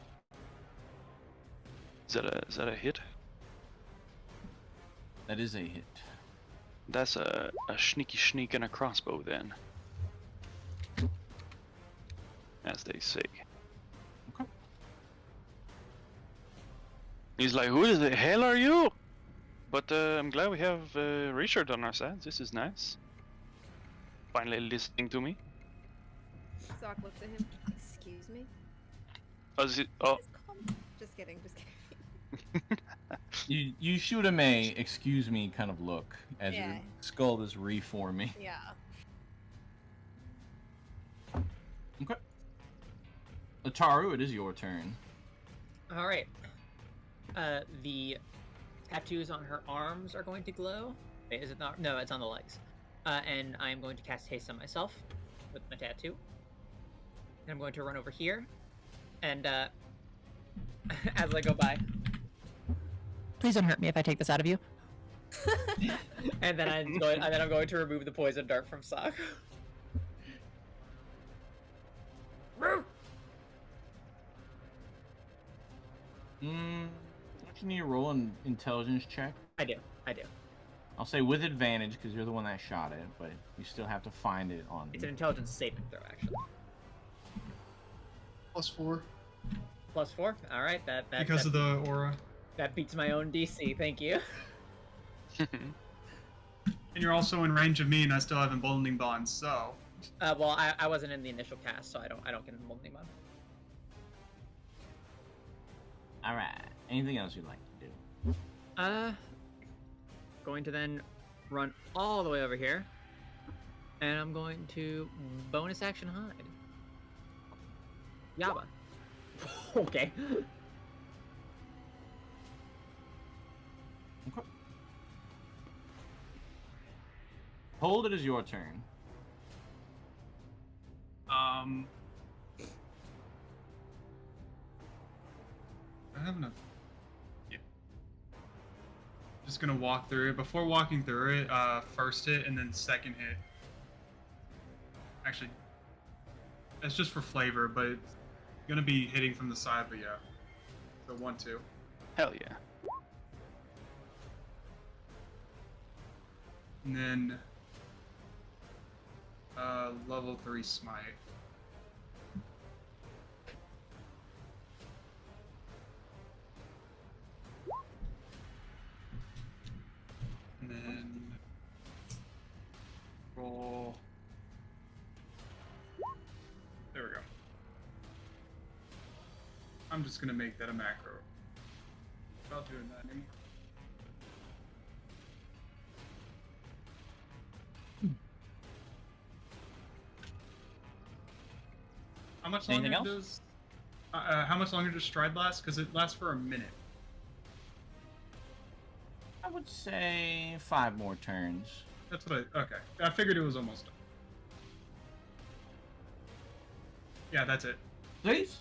Is that a hit? That is a hit. That's a sneaky sneak and a crossbow then. As they say. Okay. He's like, who the hell are you? But I'm glad we have Richard on our side. This is nice. Finally listening to me. Sock looks at him. Excuse me? Oh, oh. Just kidding. Just kidding. You shoot him a excuse me kind of look as Yeah. your skull is reforming. Yeah. Okay. Ataru, it is your turn. All right. The tattoos on her arms are going to glow. Wait, is it not? No, it's on the legs. And I'm going to cast haste on myself with my tattoo. And I'm going to run over here, and as I go by, please don't hurt me if I take this out of you. and then I'm going to remove the poison dart from Sock. Don't you need to roll an intelligence check? I do. I'll say with advantage because you're the one that shot it, but you still have to find it on. It's an intelligence saving throw, actually. +4. +4. All right, that Because of the aura. that beats my own DC. Thank you. And you're also in range of me, and I still have emboldening bonds, so. Well, I wasn't in the initial cast, so I don't get an emboldening mod. All right. Anything else you'd like to do? Going to then run all the way over here, and I'm going to bonus action hide. Yaba. Okay. Okay. Hold, it is your turn. I have enough. Yeah. Just gonna walk through it. Before walking through it, first hit and then second hit. Actually, that's just for flavor, but it's gonna be hitting from the side, but yeah. So 1-2. Hell yeah. And then level 3 smite. And then roll. There we go. I'm just gonna make that a macro. Not doing that anymore. How much longer Anything else? does how much longer does stride last? Because it lasts for a minute. I would say 5 more turns. That's what okay. I figured it was almost done. Yeah, that's it. Please.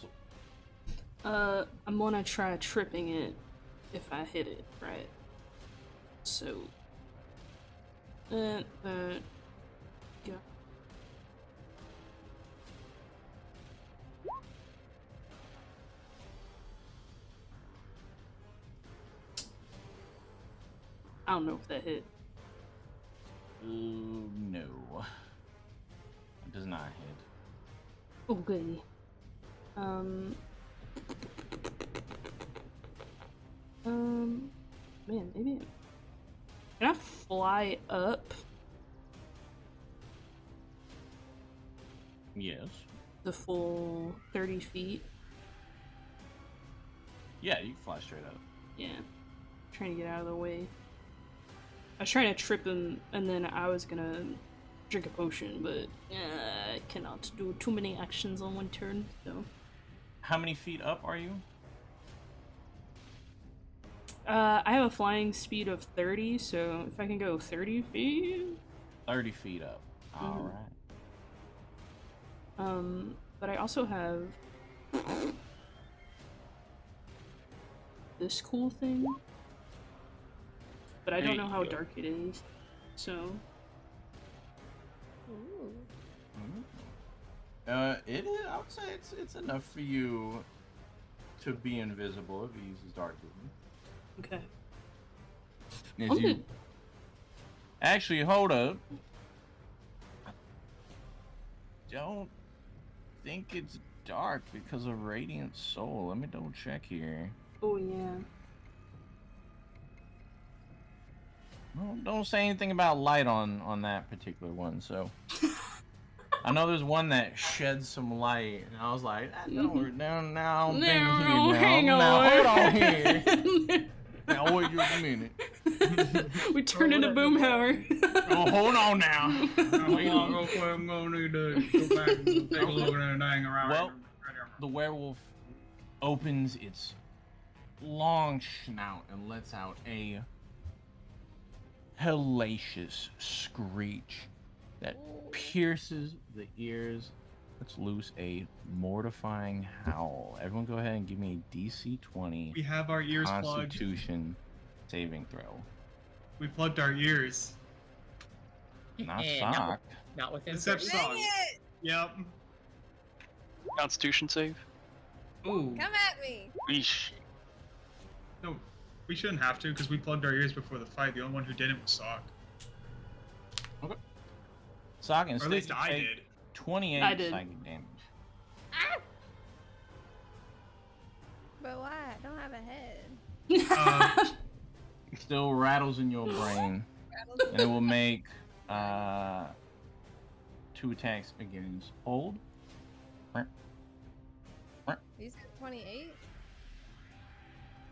I'm gonna try tripping it if I hit it, right? So, yeah. I don't know if that hit. No. It does not hit. Okay. Man, maybe. Can I fly up Yes. the full 30 feet? Yeah, you can fly straight up. Yeah. Trying to get out of the way. I was trying to trip him, and then I was gonna drink a potion, but I cannot do too many actions on one turn, so. How many feet up are you? I have a flying speed of 30, so if I can go 30 feet. 30 feet up. Alright. But I also have this cool thing. But I There don't know you how go. dark it is, so. Ooh. It is, I would say it's enough for you to be invisible if he uses dark vision. Okay. As I'm you... good. Actually, hold up. I don't think it's dark because of Radiant Soul. Let me double check here. Oh, yeah. Well, don't say anything about light on that particular one, so. I know there's one that sheds some light, and I was like, we're down now. No, hang Now, hold on on. here. Now, wait just a minute. We turn into Boomhauer. Oh, hold on now. I'm gonna need to go back and take a look at that thing around. Well, the werewolf opens its long snout and lets out a hellacious screech that pierces the ears. Let's loose a mortifying howl. Everyone go ahead and give me a DC 20 We have our ears plugged. Constitution saving throw. We plugged our ears. Not And sock. Not within Except 30. song. Yep. Constitution save. Ooh. Come at me. Eesh. No, we shouldn't have to because we plugged our ears before the fight. The only one who didn't was Sock. Sock, Or instead at least you I take did. 28 I did. psychic damage. But why? I don't have a head. Still rattles in your brain. And it will make 2 attacks against hold. You said 28?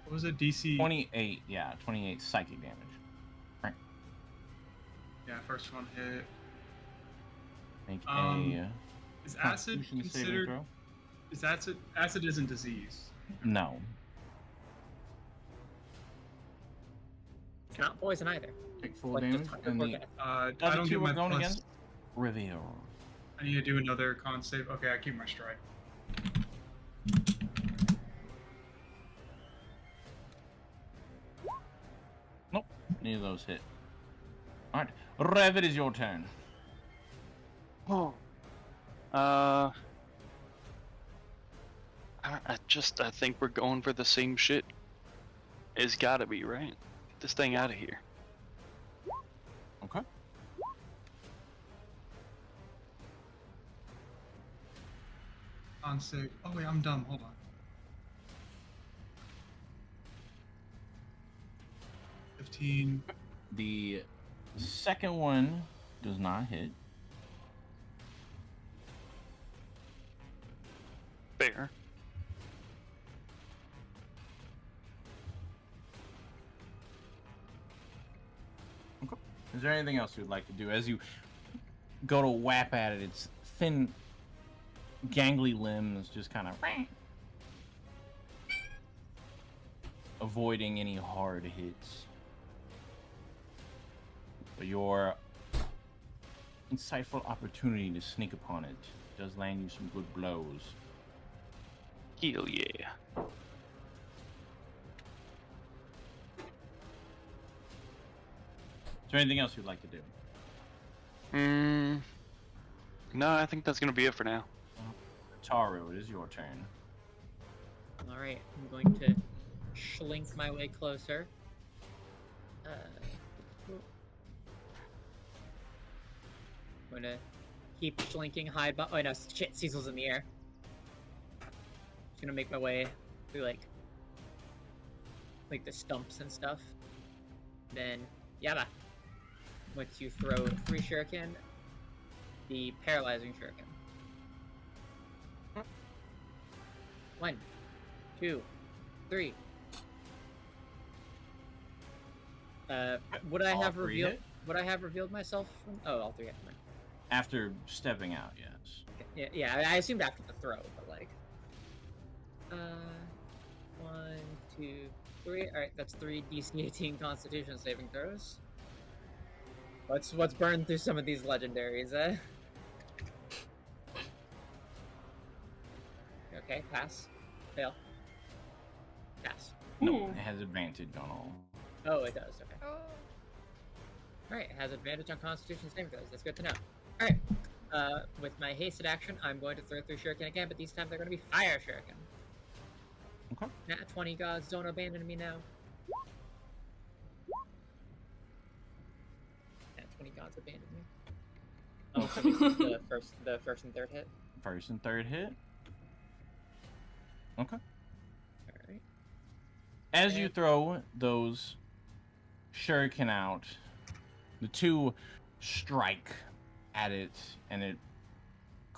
What was it? DC? 28, yeah, 28 psychic damage. Yeah, first one hit. Make Is a acid Constitution saving considered? throw. Is acid isn't disease? No. It's not poison either. Take full Like damage. just And the organic. I other don't two get we're my going plus. against? Reveal. I need to do another con save. Okay, I keep my stride. Nope. Neither of those hit. Alright. Rev, it is your turn. Oh. I think we're going for the same shit. It's gotta be, right? Get this thing out of here. Okay. Con save. Oh wait, I'm dumb. Hold on. $15. The second one does not hit. Fair. Okay. Is there anything else you'd like to do as you go to whap at it? Its thin, gangly limbs just kind of avoiding any hard hits. But your insightful opportunity to sneak upon it does land you some good blows. Hell yeah. Is there anything else you'd like to do? No, I think that's gonna be it for now. Taru, it is your turn. Alright, I'm going to slink my way closer. I'm gonna keep slinking high but oh no, shit, Cecil's in the air. Just gonna make my way through like the stumps and stuff. Then Yaba. Once you throw 3 shuriken, the paralyzing shuriken. 1, 2, 3. Would I All have 3 revealed? hit? Would I have revealed myself? Oh, all 3 hit. Right. After stepping out, yes. Okay. Yeah. I assumed after the throw, but like. 1, 2, 3. All right, that's 3 DC 18 Constitution saving throws. Let's burn through some of these legendaries, eh? Okay, pass. Fail. Pass. No, Ooh. it has advantage on all. Oh, it does. Okay. Oh. Alright, it has advantage on Constitution saving throws. That's good to know. Alright. With my hasted action, I'm going to throw 3 shuriken again, but this time they're going to be fire shuriken. Okay. Nat 20 gods, don't abandon me now. Nat 20 gods abandon me. Oh, so the first and third hit. First and third hit. Okay. Alright. As you throw those shuriken out, the 2 strike at it, and it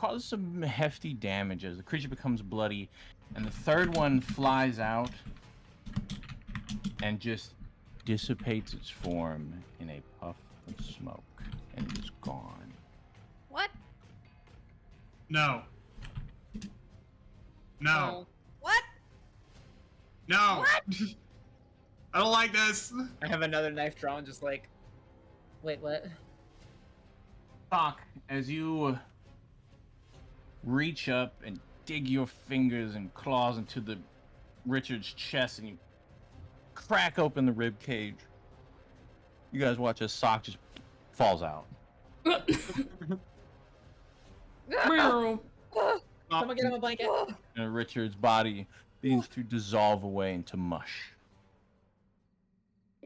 causes some hefty damage as the creature becomes bloody, and the third one flies out and just dissipates its form in a puff of smoke and is gone. What? No. No. What? No. What? I don't like this. I have another knife drawn, just like, wait, what? Doc, as you reach up and dig your fingers and claws into the Richard's chest and you crack open the rib cage, you guys watch as Sock just falls out. Meow. Someone get him a blanket. And Richard's body begins to dissolve away into mush.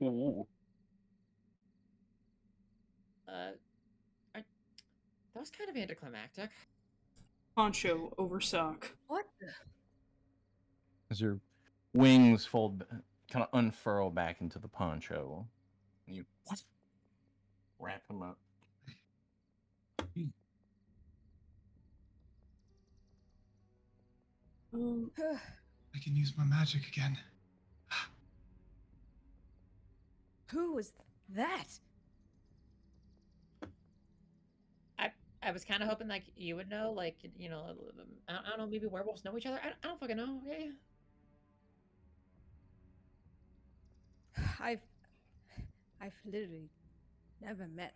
Ooh. That was kind of anticlimactic. Poncho over sock. What? The... As your wings fold, kind of unfurl back into the poncho. And you wrap him up. I can use my magic again. Who was that? I was kind of hoping like you would know, like, you know, I don't know, maybe werewolves know each other. I don't fucking know. Yeah. I've literally never met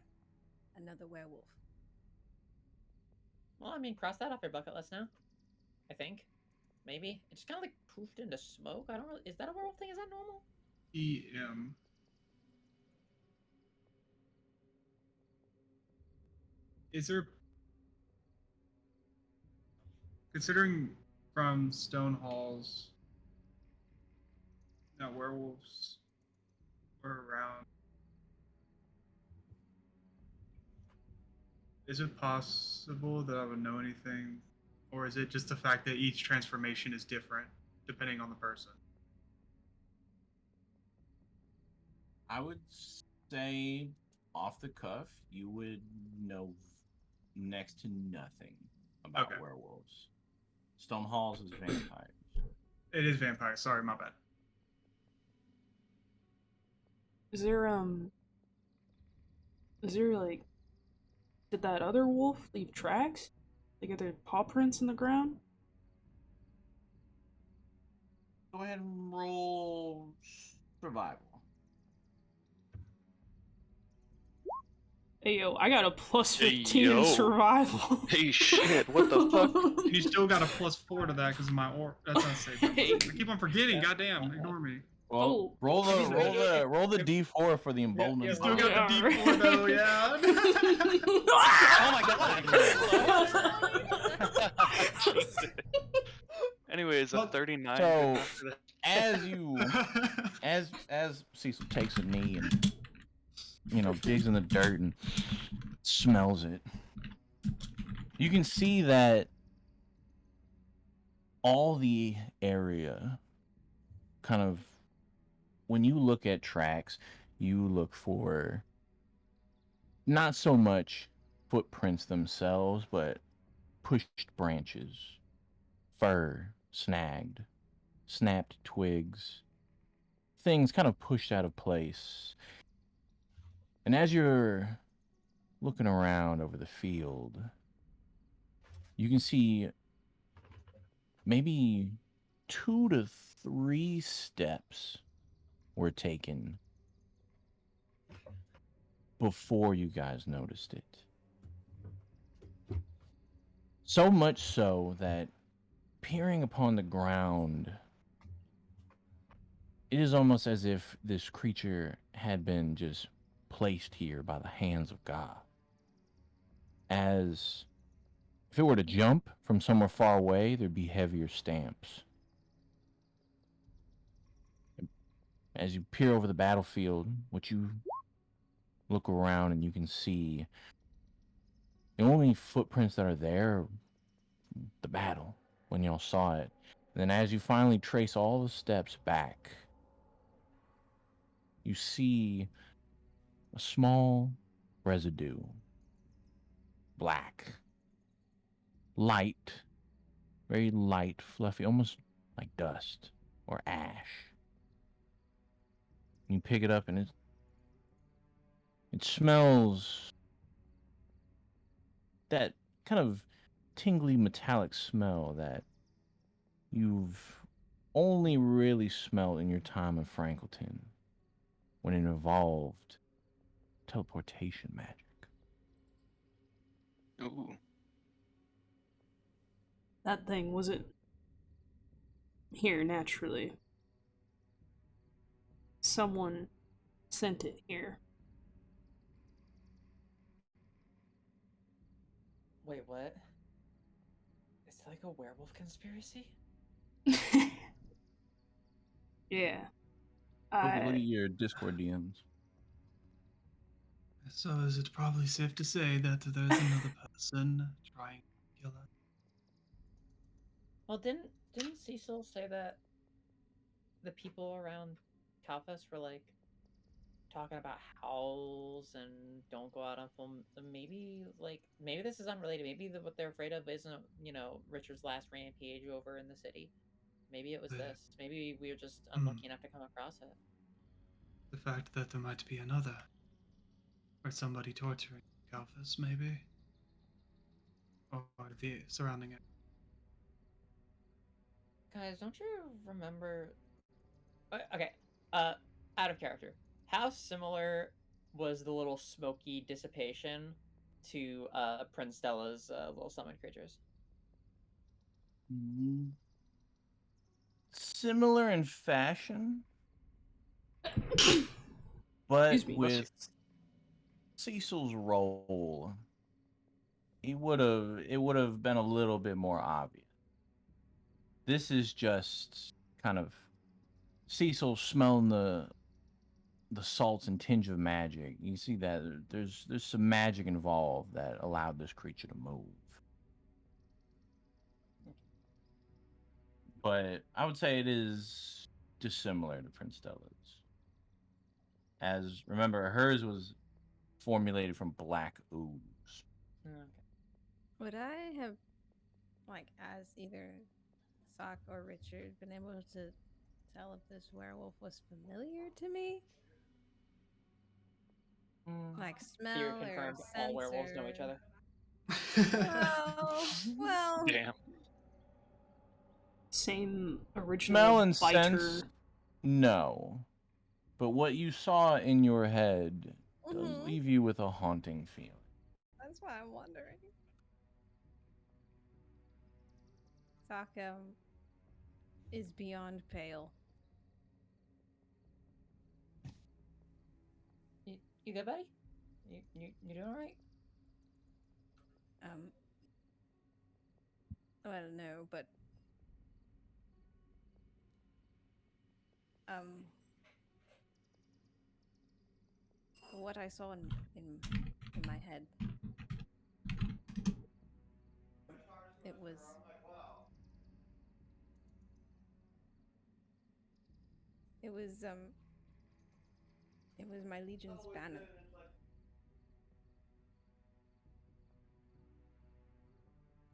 another werewolf. Well, I mean, cross that off your bucket list now. I think. Maybe. It just kind of like poofed into smoke. I don't really... Is that a werewolf thing? Is that normal? EM. Is there... Considering from stone halls that werewolves were around, is it possible that I would know anything? Or is it just the fact that each transformation is different depending on the person? I would say, off the cuff, you would know next to nothing about Okay. werewolves. Stone Halls is vampires. It is vampire. Sorry, my bad. Is there like, did that other wolf leave tracks? Like, are there paw prints in the ground? Go ahead and roll survival. Hey yo, I got a plus Hey, 15 yo. in survival. Hey, shit, what the fuck? And you still got a +4 to that because of my aura. That's not safe. I keep on forgetting. Goddamn, ignore me. Well, Oh. roll the d4 for the emboldened. You still Yeah. got the D4 though, yeah. Oh my god! Anyways, Well, I'm 39. So, as Cecil takes a knee and, you know, digs in the dirt and smells it, you can see that all the area kind of, when you look at tracks, you look for not so much footprints themselves, but pushed branches, fur snagged, snapped twigs, things kind of pushed out of place. And as you're looking around over the field, you can see maybe 2 to 3 steps were taken before you guys noticed it. So much so that peering upon the ground, it is almost as if this creature had been just placed here by the hands of God. As if it were to jump from somewhere far away, there'd be heavier stamps. As you peer over the battlefield, what you look around and you can see the only footprints that are there are the battle when y'all saw it. And then as you finally trace all the steps back, you see a small residue, black, light, very light, fluffy, almost like dust or ash. You pick it up and it smells that kind of tingly metallic smell that you've only really smelled in your time in Frankleton when it involved teleportation magic. Ooh. That thing wasn't here naturally. Someone sent it here. Wait, what? Is it like a werewolf conspiracy? Yeah. Look at your Discord DMs. So is it probably safe to say that there's another person trying to kill us? Well, didn't Cecil say that the people around Calfest were like talking about howls and don't go out on full maybe this is unrelated. Maybe what they're afraid of isn't, Richard's last rampage over in the city. Maybe it was The- this. Maybe we were just Hmm. unlucky enough to come across it. The fact that there might be another. Or somebody torturing Calphus, maybe? Or the surrounding it. Guys, don't you remember? Okay, out of character. How similar was the little smoky dissipation to Prince Stella's little summon creatures? Similar in fashion, but Excuse me. with Cecil's role, it would have been a little bit more obvious. This is just kind of Cecil smelling the salts and tinge of magic. You see that there's some magic involved that allowed this creature to move. But I would say it is dissimilar to Prince Stella's. As remember, hers was formulated from black ooze. Okay. Would I have, like, as either Sock or Richard, been able to tell if this werewolf was familiar to me? Like Fear smell or confirmed sense all werewolves know or... each other. Well, Damn. Same original Smell and biter. sense, no. But what you saw in your head does Mhm. leave you with a haunting feeling. That's why I'm wondering. Sock is beyond pale. You good, buddy? You doing all right? Well, no, but what I saw in my head, it was it was my legion's banner.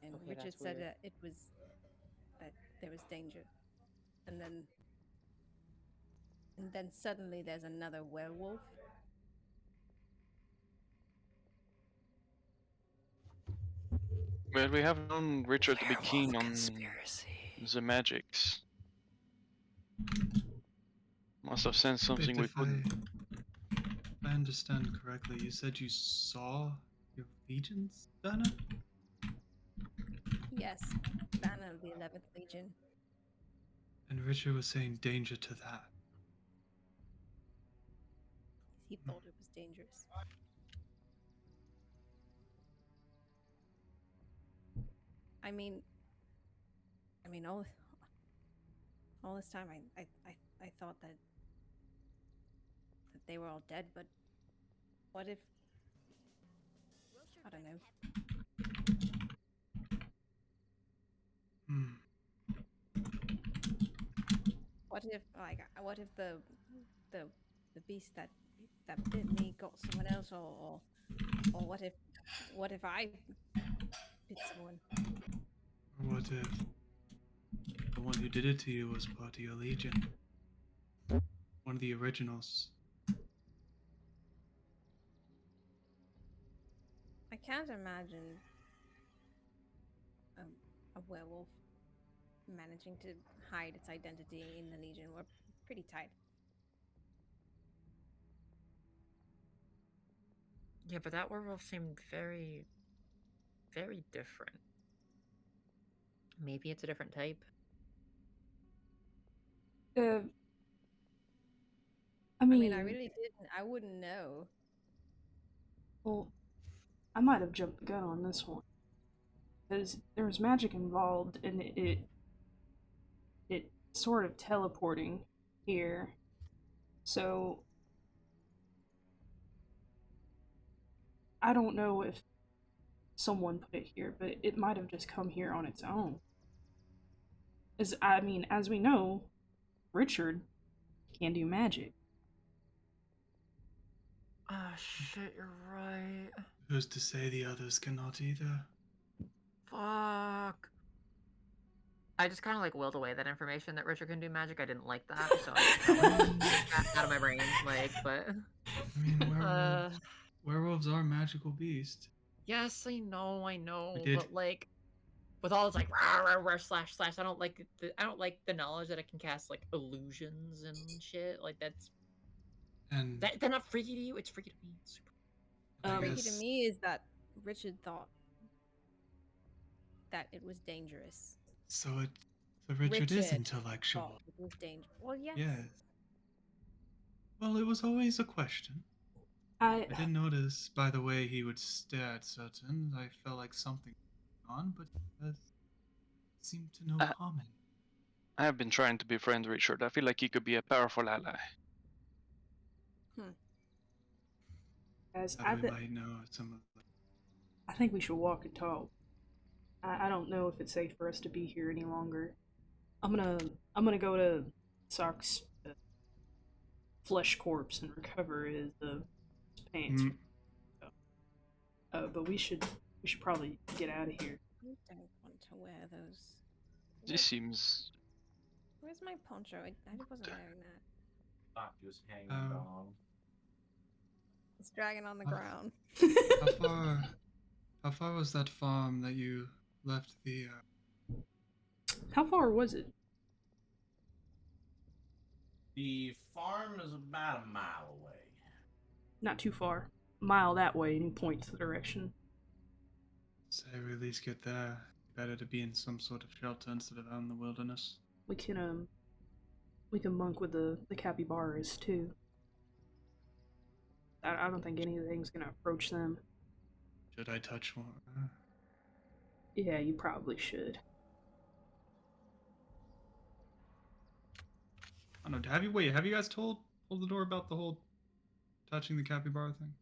And Okay, Richard that's said weird. that there was danger, and then suddenly there's another werewolf. But we have known Richard to be keen on conspiracy. the magics. Must have sensed something we Wait, couldn't. if I understand correctly, you said you saw your legion's banner? Yes, banner of the 11th Legion. And Richard was saying danger to that. He thought it was dangerous. I mean, all this time I thought that they were all dead, but what if, I don't know. What if the beast that bit me got someone else, or what if I pits one. Or what if the one who did it to you was part of your legion? One of the originals. I can't imagine a werewolf managing to hide its identity in the Legion. We're pretty tight. Yeah, but that werewolf seemed very, very different. Maybe it's a different type. I I mean, mean, I really didn't. I wouldn't know. well, I might have jumped the gun on this one because there was magic involved, and it sort of teleporting here. So I don't know if someone put it here, but it might have just come here on its own. As we know, Richard can do magic. Ah, shit, you're right. Who's to say the others cannot either? Fuck. I just kind of like willed away that information that Richard can do magic. I didn't like that, so I just got that out of my brain. Like, but I mean, werewolves are magical beasts. yes, I know, We did. but like with all this like rah, rah, rah, slash slash, I don't like the knowledge that I can cast like illusions and shit. Like And they're not freaky to you. It's freaky to me. It's super. I Freaky guess, to me is that Richard thought that it was dangerous. so Richard is Richard intellectual. Thought it was dangerous. Well, yes. Yes. Well, it was always a question. I didn't notice by the way he would stare at certain. I felt like something was on, but he does seem to know common. I have been trying to befriend Richard. I feel like he could be a powerful ally. Guys, That we might know some of the... I think we should walk and talk. I don't know if it's safe for us to be here any longer. I'm gonna go to Sock's flesh corpse and recover his pants. But we should probably get out of here. I don't want to wear those. This seems... Where's my poncho? I wasn't wearing that. Sock just hanging on. It's dragging on the ground. How far was that farm that you left the... How far was it? The farm is about a mile away. Not too far. Mile that way, and he points the direction. Say we at least get there. Better to be in some sort of shelter instead of out in the wilderness. We can monk with the capybaras too. I don't think anything's gonna approach them. Should I touch one? Yeah, you probably should. I don't know. Have you guys told the door about the whole touching the capybara thing?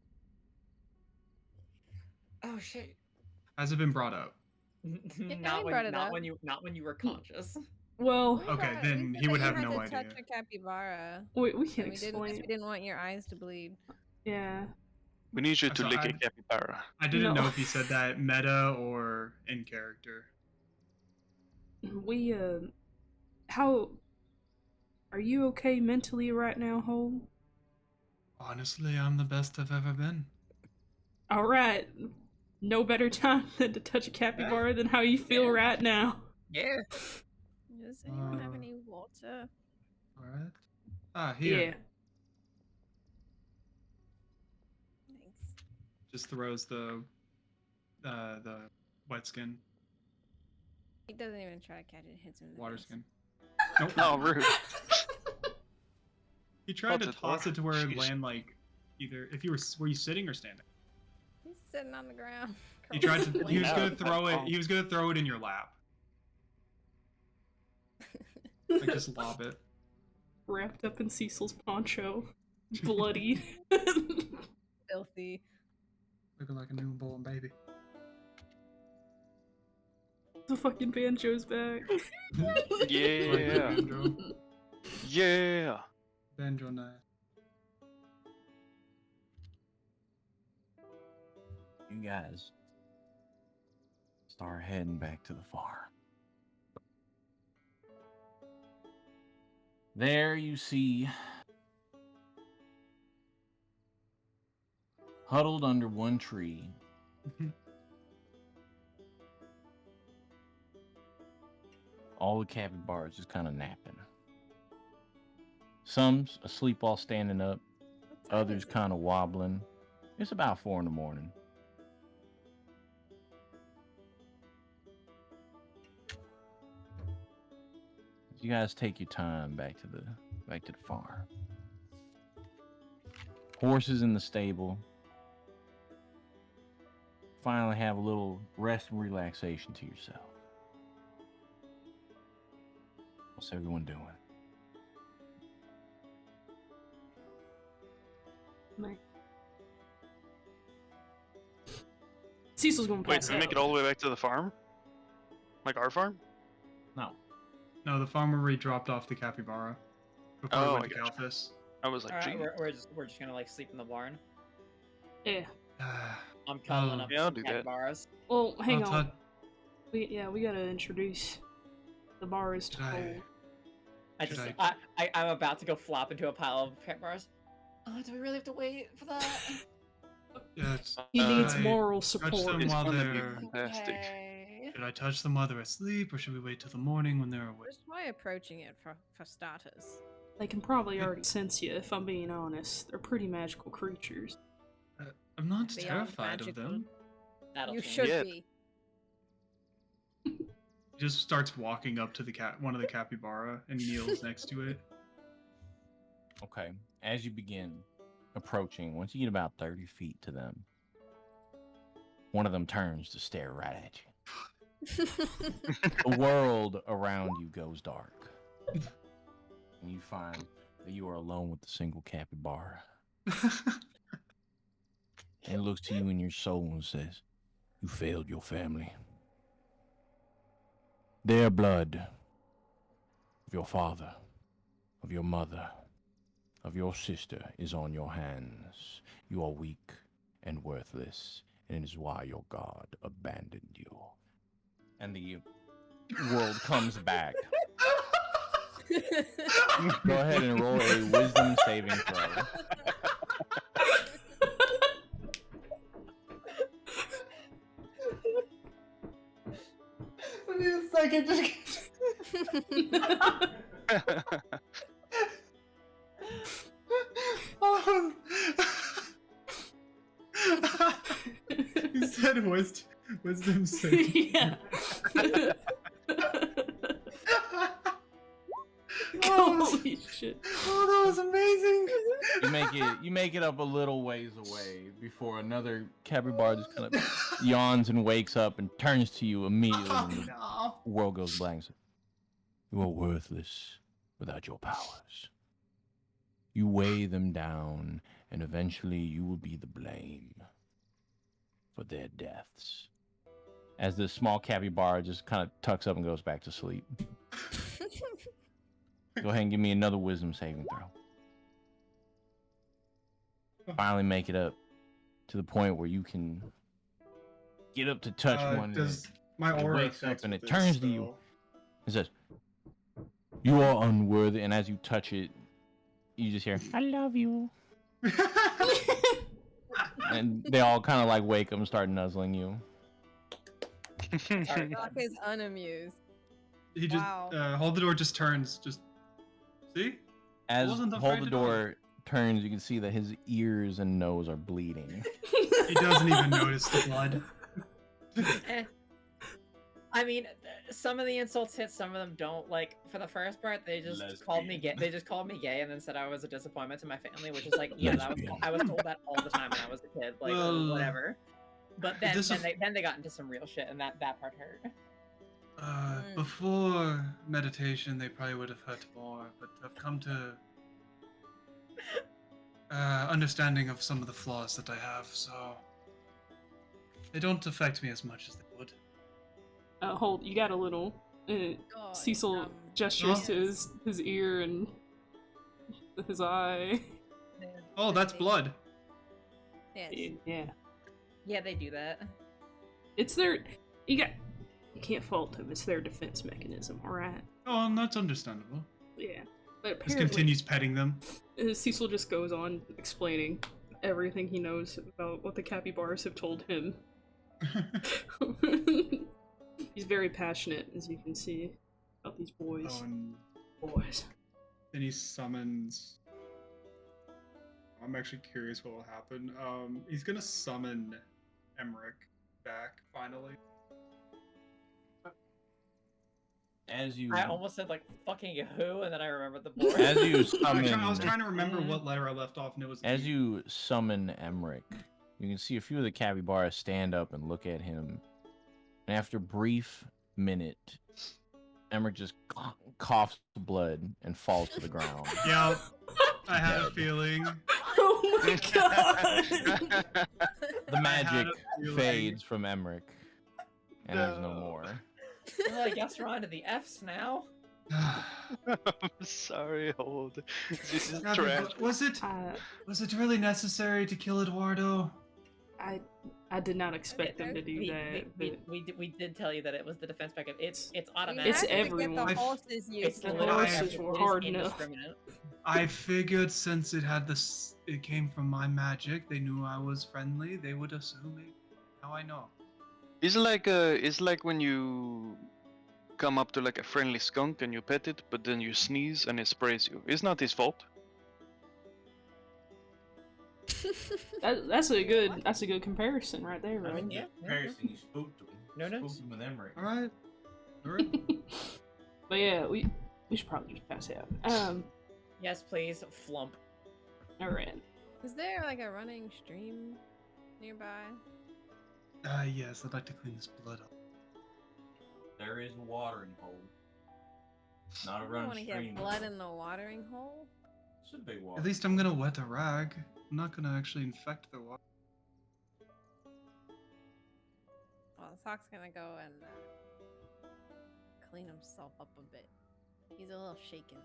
Oh shit. Has it been brought up? Not when you were conscious. Well, okay, then he would have no idea. idea. Touch a capybara. we can We didn't, explain. we didn't want your eyes to bleed. Yeah. We need you to So lick a capybara. I didn't No. know if he said that meta or in character. We how are you okay mentally right now, Hole? Honestly, I'm the best I've ever been. All right. No better time than to touch a capybara than how you feel right now. Yeah. Does anyone have any water? Alright. Ah, here. Yeah. Thanks. Just throws the wet skin, He doesn't even try to catch it. Hits him in the water face. skin. Nope. Oh, rude. He tried to Close the toss door. it to where it Jeez. land like either if you were you sitting or standing? He's sitting on the ground. He tried to he was Yeah. gonna throw it he was gonna throw it in your lap. Like just lob it. Wrapped up in Cecil's poncho. Bloody. Filthy. Looking like a newborn baby. The fucking banjo's back. Yeah. Banjo. Yeah. Banjo knife. You guys start heading back to the farm. There you see, huddled under one tree, all the capybaras just kind of napping. Some's asleep while standing up, What time others is it? kind of wobbling. It's about 4 in the morning. You guys take your time back to the farm. Horses in the stable. Finally have a little rest and relaxation to yourself. What's everyone doing? Nice. Cecil's gonna Wait, pass did we out. make it all the way back to the farm? Like our farm? No. No, the farmer already dropped off the capybara before Oh, we went I to gotcha. Galthus. I was like, All right, gee. we're just gonna like sleep in the barn. Yeah. I'm cuddling Oh, up yeah, I'll some do that. capybaras. Well, hang I'll on. tou- We gotta introduce the bars to Should I- Cole. Should I'm about to go flop into a pile of capybaras. Oh, do we really have to wait for that? Yes. He needs should I moral touch support. them It's while gonna be they're? fantastic. Okay. Should I touch them while they're asleep, or should we wait till the morning when they're awake? Just try approaching it for starters. They can probably already sense you, if I'm being honest. They're pretty magical creatures. I'm not Beyond terrified of magical. them. That'll You change. should Yeah. be. He just starts walking up to the one of the capybara and kneels next to it. Okay. As you begin approaching, once you get about 30 feet to them, one of them turns to stare right at you. The world around you goes dark. And you find that you are alone with the single capybara. And it looks to you in your soul and says, "You failed your family. Their blood of your father, of your mother, of your sister is on your hands. You are weak and worthless, and it is why your God abandoned you." And the world comes back. Go ahead and roll a wisdom saving throw. I need a second. You said wisdom saving. Yeah. Oh, Holy shit. oh, that was amazing. You make it up a little ways away before another capybara just kind of yawns and wakes up and turns to you immediately. Oh, And the no. world goes blank. You are worthless without your powers. You weigh them down, and eventually you will be the blame for their deaths. As the small capybara just kind of tucks up and goes back to sleep. Go ahead and give me another wisdom saving throw. Finally make it up to the point where you can get up to touch one. Does my it aura wakes up affect and it this turns to you. It says, "You are unworthy," and as you touch it, you just hear, "I love you." And they all kind of like wake up and start nuzzling you. Doc is unamused. He just Wow. hold the door. Just turns. Just see. As Wasn't Hold afraid the at all. Door turns, you can see that his ears and nose are bleeding. He doesn't even notice the blood. Eh. I mean, some of the insults hit, some of them don't. Like for the first part, they just called me gay. They just called me gay and then said I was a disappointment to my family, which is like, yeah, I was told that all the time when I was a kid. Like Well, whatever. But then this is- then they got into some real shit, and that part hurt. Before meditation, they probably would have hurt more, but I've come to understanding of some of the flaws that I have, so they don't affect me as much as they would. Hold, you got a little. God, Cecil gestures to his ear and his eye. Oh, that's blood. Yes. Yeah. Yeah, they do that. It's their You can't fault them. It's their defense mechanism, all right? Oh, and that's understandable. Yeah. But Just apparently, continues petting them. Cecil just goes on explaining everything he knows about what the capybaras have told him. He's very passionate, as you can see, about these boys. And Boys. then he summons. I'm actually curious what will happen. He's gonna summon Emmerich back finally. As you I almost said like fucking who, and then I remembered the board. as you I was summon trying to remember what letter I left off, and it was as E. you summon Emmerich, you can see a few of the capybaras stand up and look at him. And after a brief minute, Emmerich just coughs blood and falls to the ground. Yeah, I had a feeling. Oh my god! The magic a feeling. fades from Emmerich, and there's no more. Well, I guess we're on to the F's now. I'm sorry, hold. This is Now, trash. was it really necessary to kill Eduardo? I did not expect them to do that. We did tell you that it was the defense backup. It's It's automatic. everyone. The I've- horses It's used. the horses it were is hard enough. indiscriminate. I figured since it came from my magic, they knew I was friendly. They would assume it. Now I know. It's like when you come up to like a friendly skunk and you pet it, but then you sneeze and it sprays you. It's not his fault. That's a good comparison right there, I right? mean, Yeah, the comparison you spoke to him. No You notes. spoke with Emmerich. All right. All right. But yeah, we should probably just pass out. Yes, please. Flump. All right. Is there like a running stream nearby? Yes, I'd like to clean this blood up. There is a watering hole. Not a I don't running want to stream. get blood in the watering hole. It's a big water. At least I'm gonna wet a rag. I'm not gonna actually infect the water. Well, Sock's gonna go and clean himself up a bit. He's a little shaken.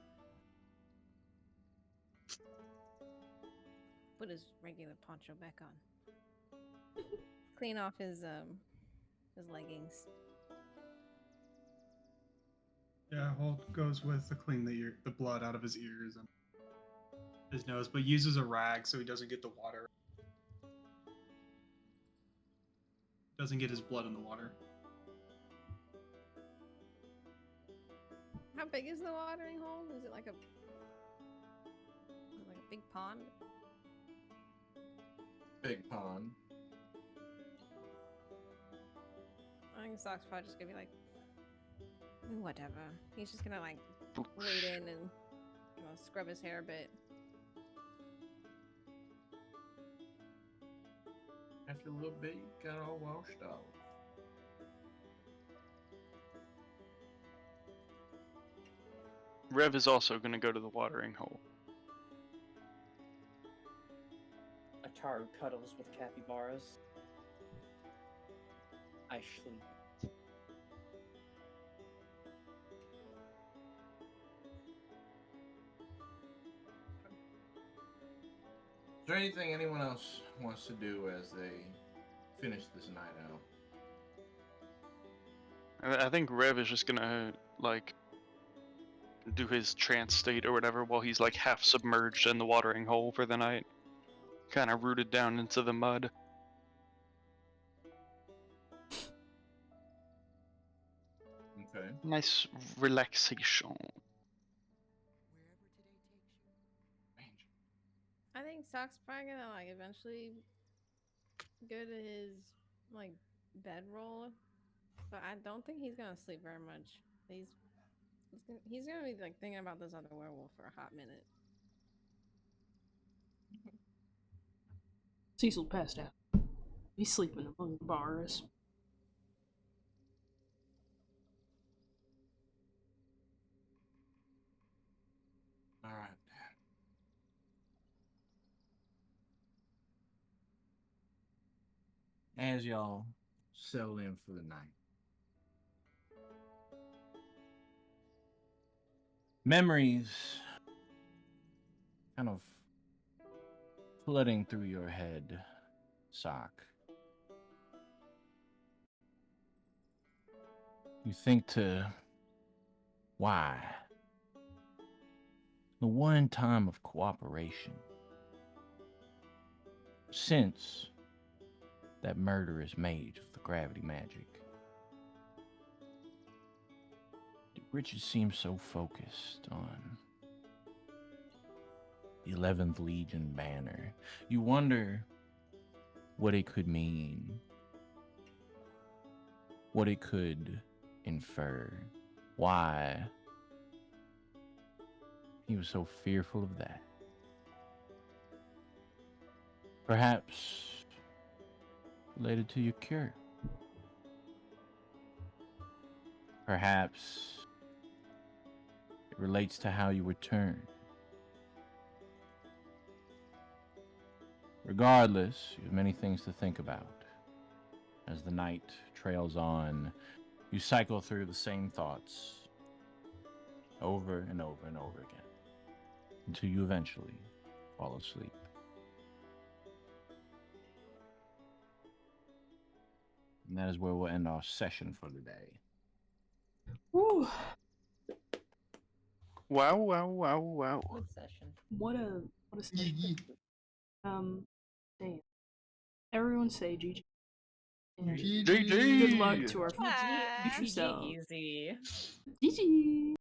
Put his regular poncho back on. Clean off his leggings. Yeah, Holt goes with to clean the blood out of his ears and his nose, but uses a rag so he doesn't get the water. Doesn't get his blood in the water. How big is the watering hole? Is it like a big pond? Big pond. I think Sock's probably just gonna be like, whatever. He's just gonna like wade in and scrub his hair a bit. After a little bit, you got all washed off. Rev is also gonna go to the watering hole. Ataru cuddles with capybaras. I sleep. Is there anything anyone else wants to do as they finish this night out? I think Rev is just gonna like do his trance state or whatever while he's like half submerged in the watering hole for the night, kind of rooted down into the mud. Okay. Nice relaxation. I think Sock's probably gonna like eventually go to his like bedroll, but I don't think he's gonna sleep very much. He's gonna be like thinking about this other werewolf for a hot minute. Cecil passed out. He's sleeping among the bars. All right. As y'all settle in for the night, memories kind of flooding through your head, Sock. You think to why? The one time of cooperation since that murderous mage of the gravity magic. Richard seems so focused on the 11th Legion banner. You wonder what it could mean, what it could infer, why he was so fearful of that. Perhaps related to your cure. Perhaps it relates to how you return. Regardless, you have many things to think about. As the night trails on, you cycle through the same thoughts over and over and over again until you eventually fall asleep. And that is where we'll end our session for today. Woo. Wow, wow, wow, wow. Good session. What a session. Damn. Everyone say GG. And GG. good luck to our Bye. future selves. Easy. GG.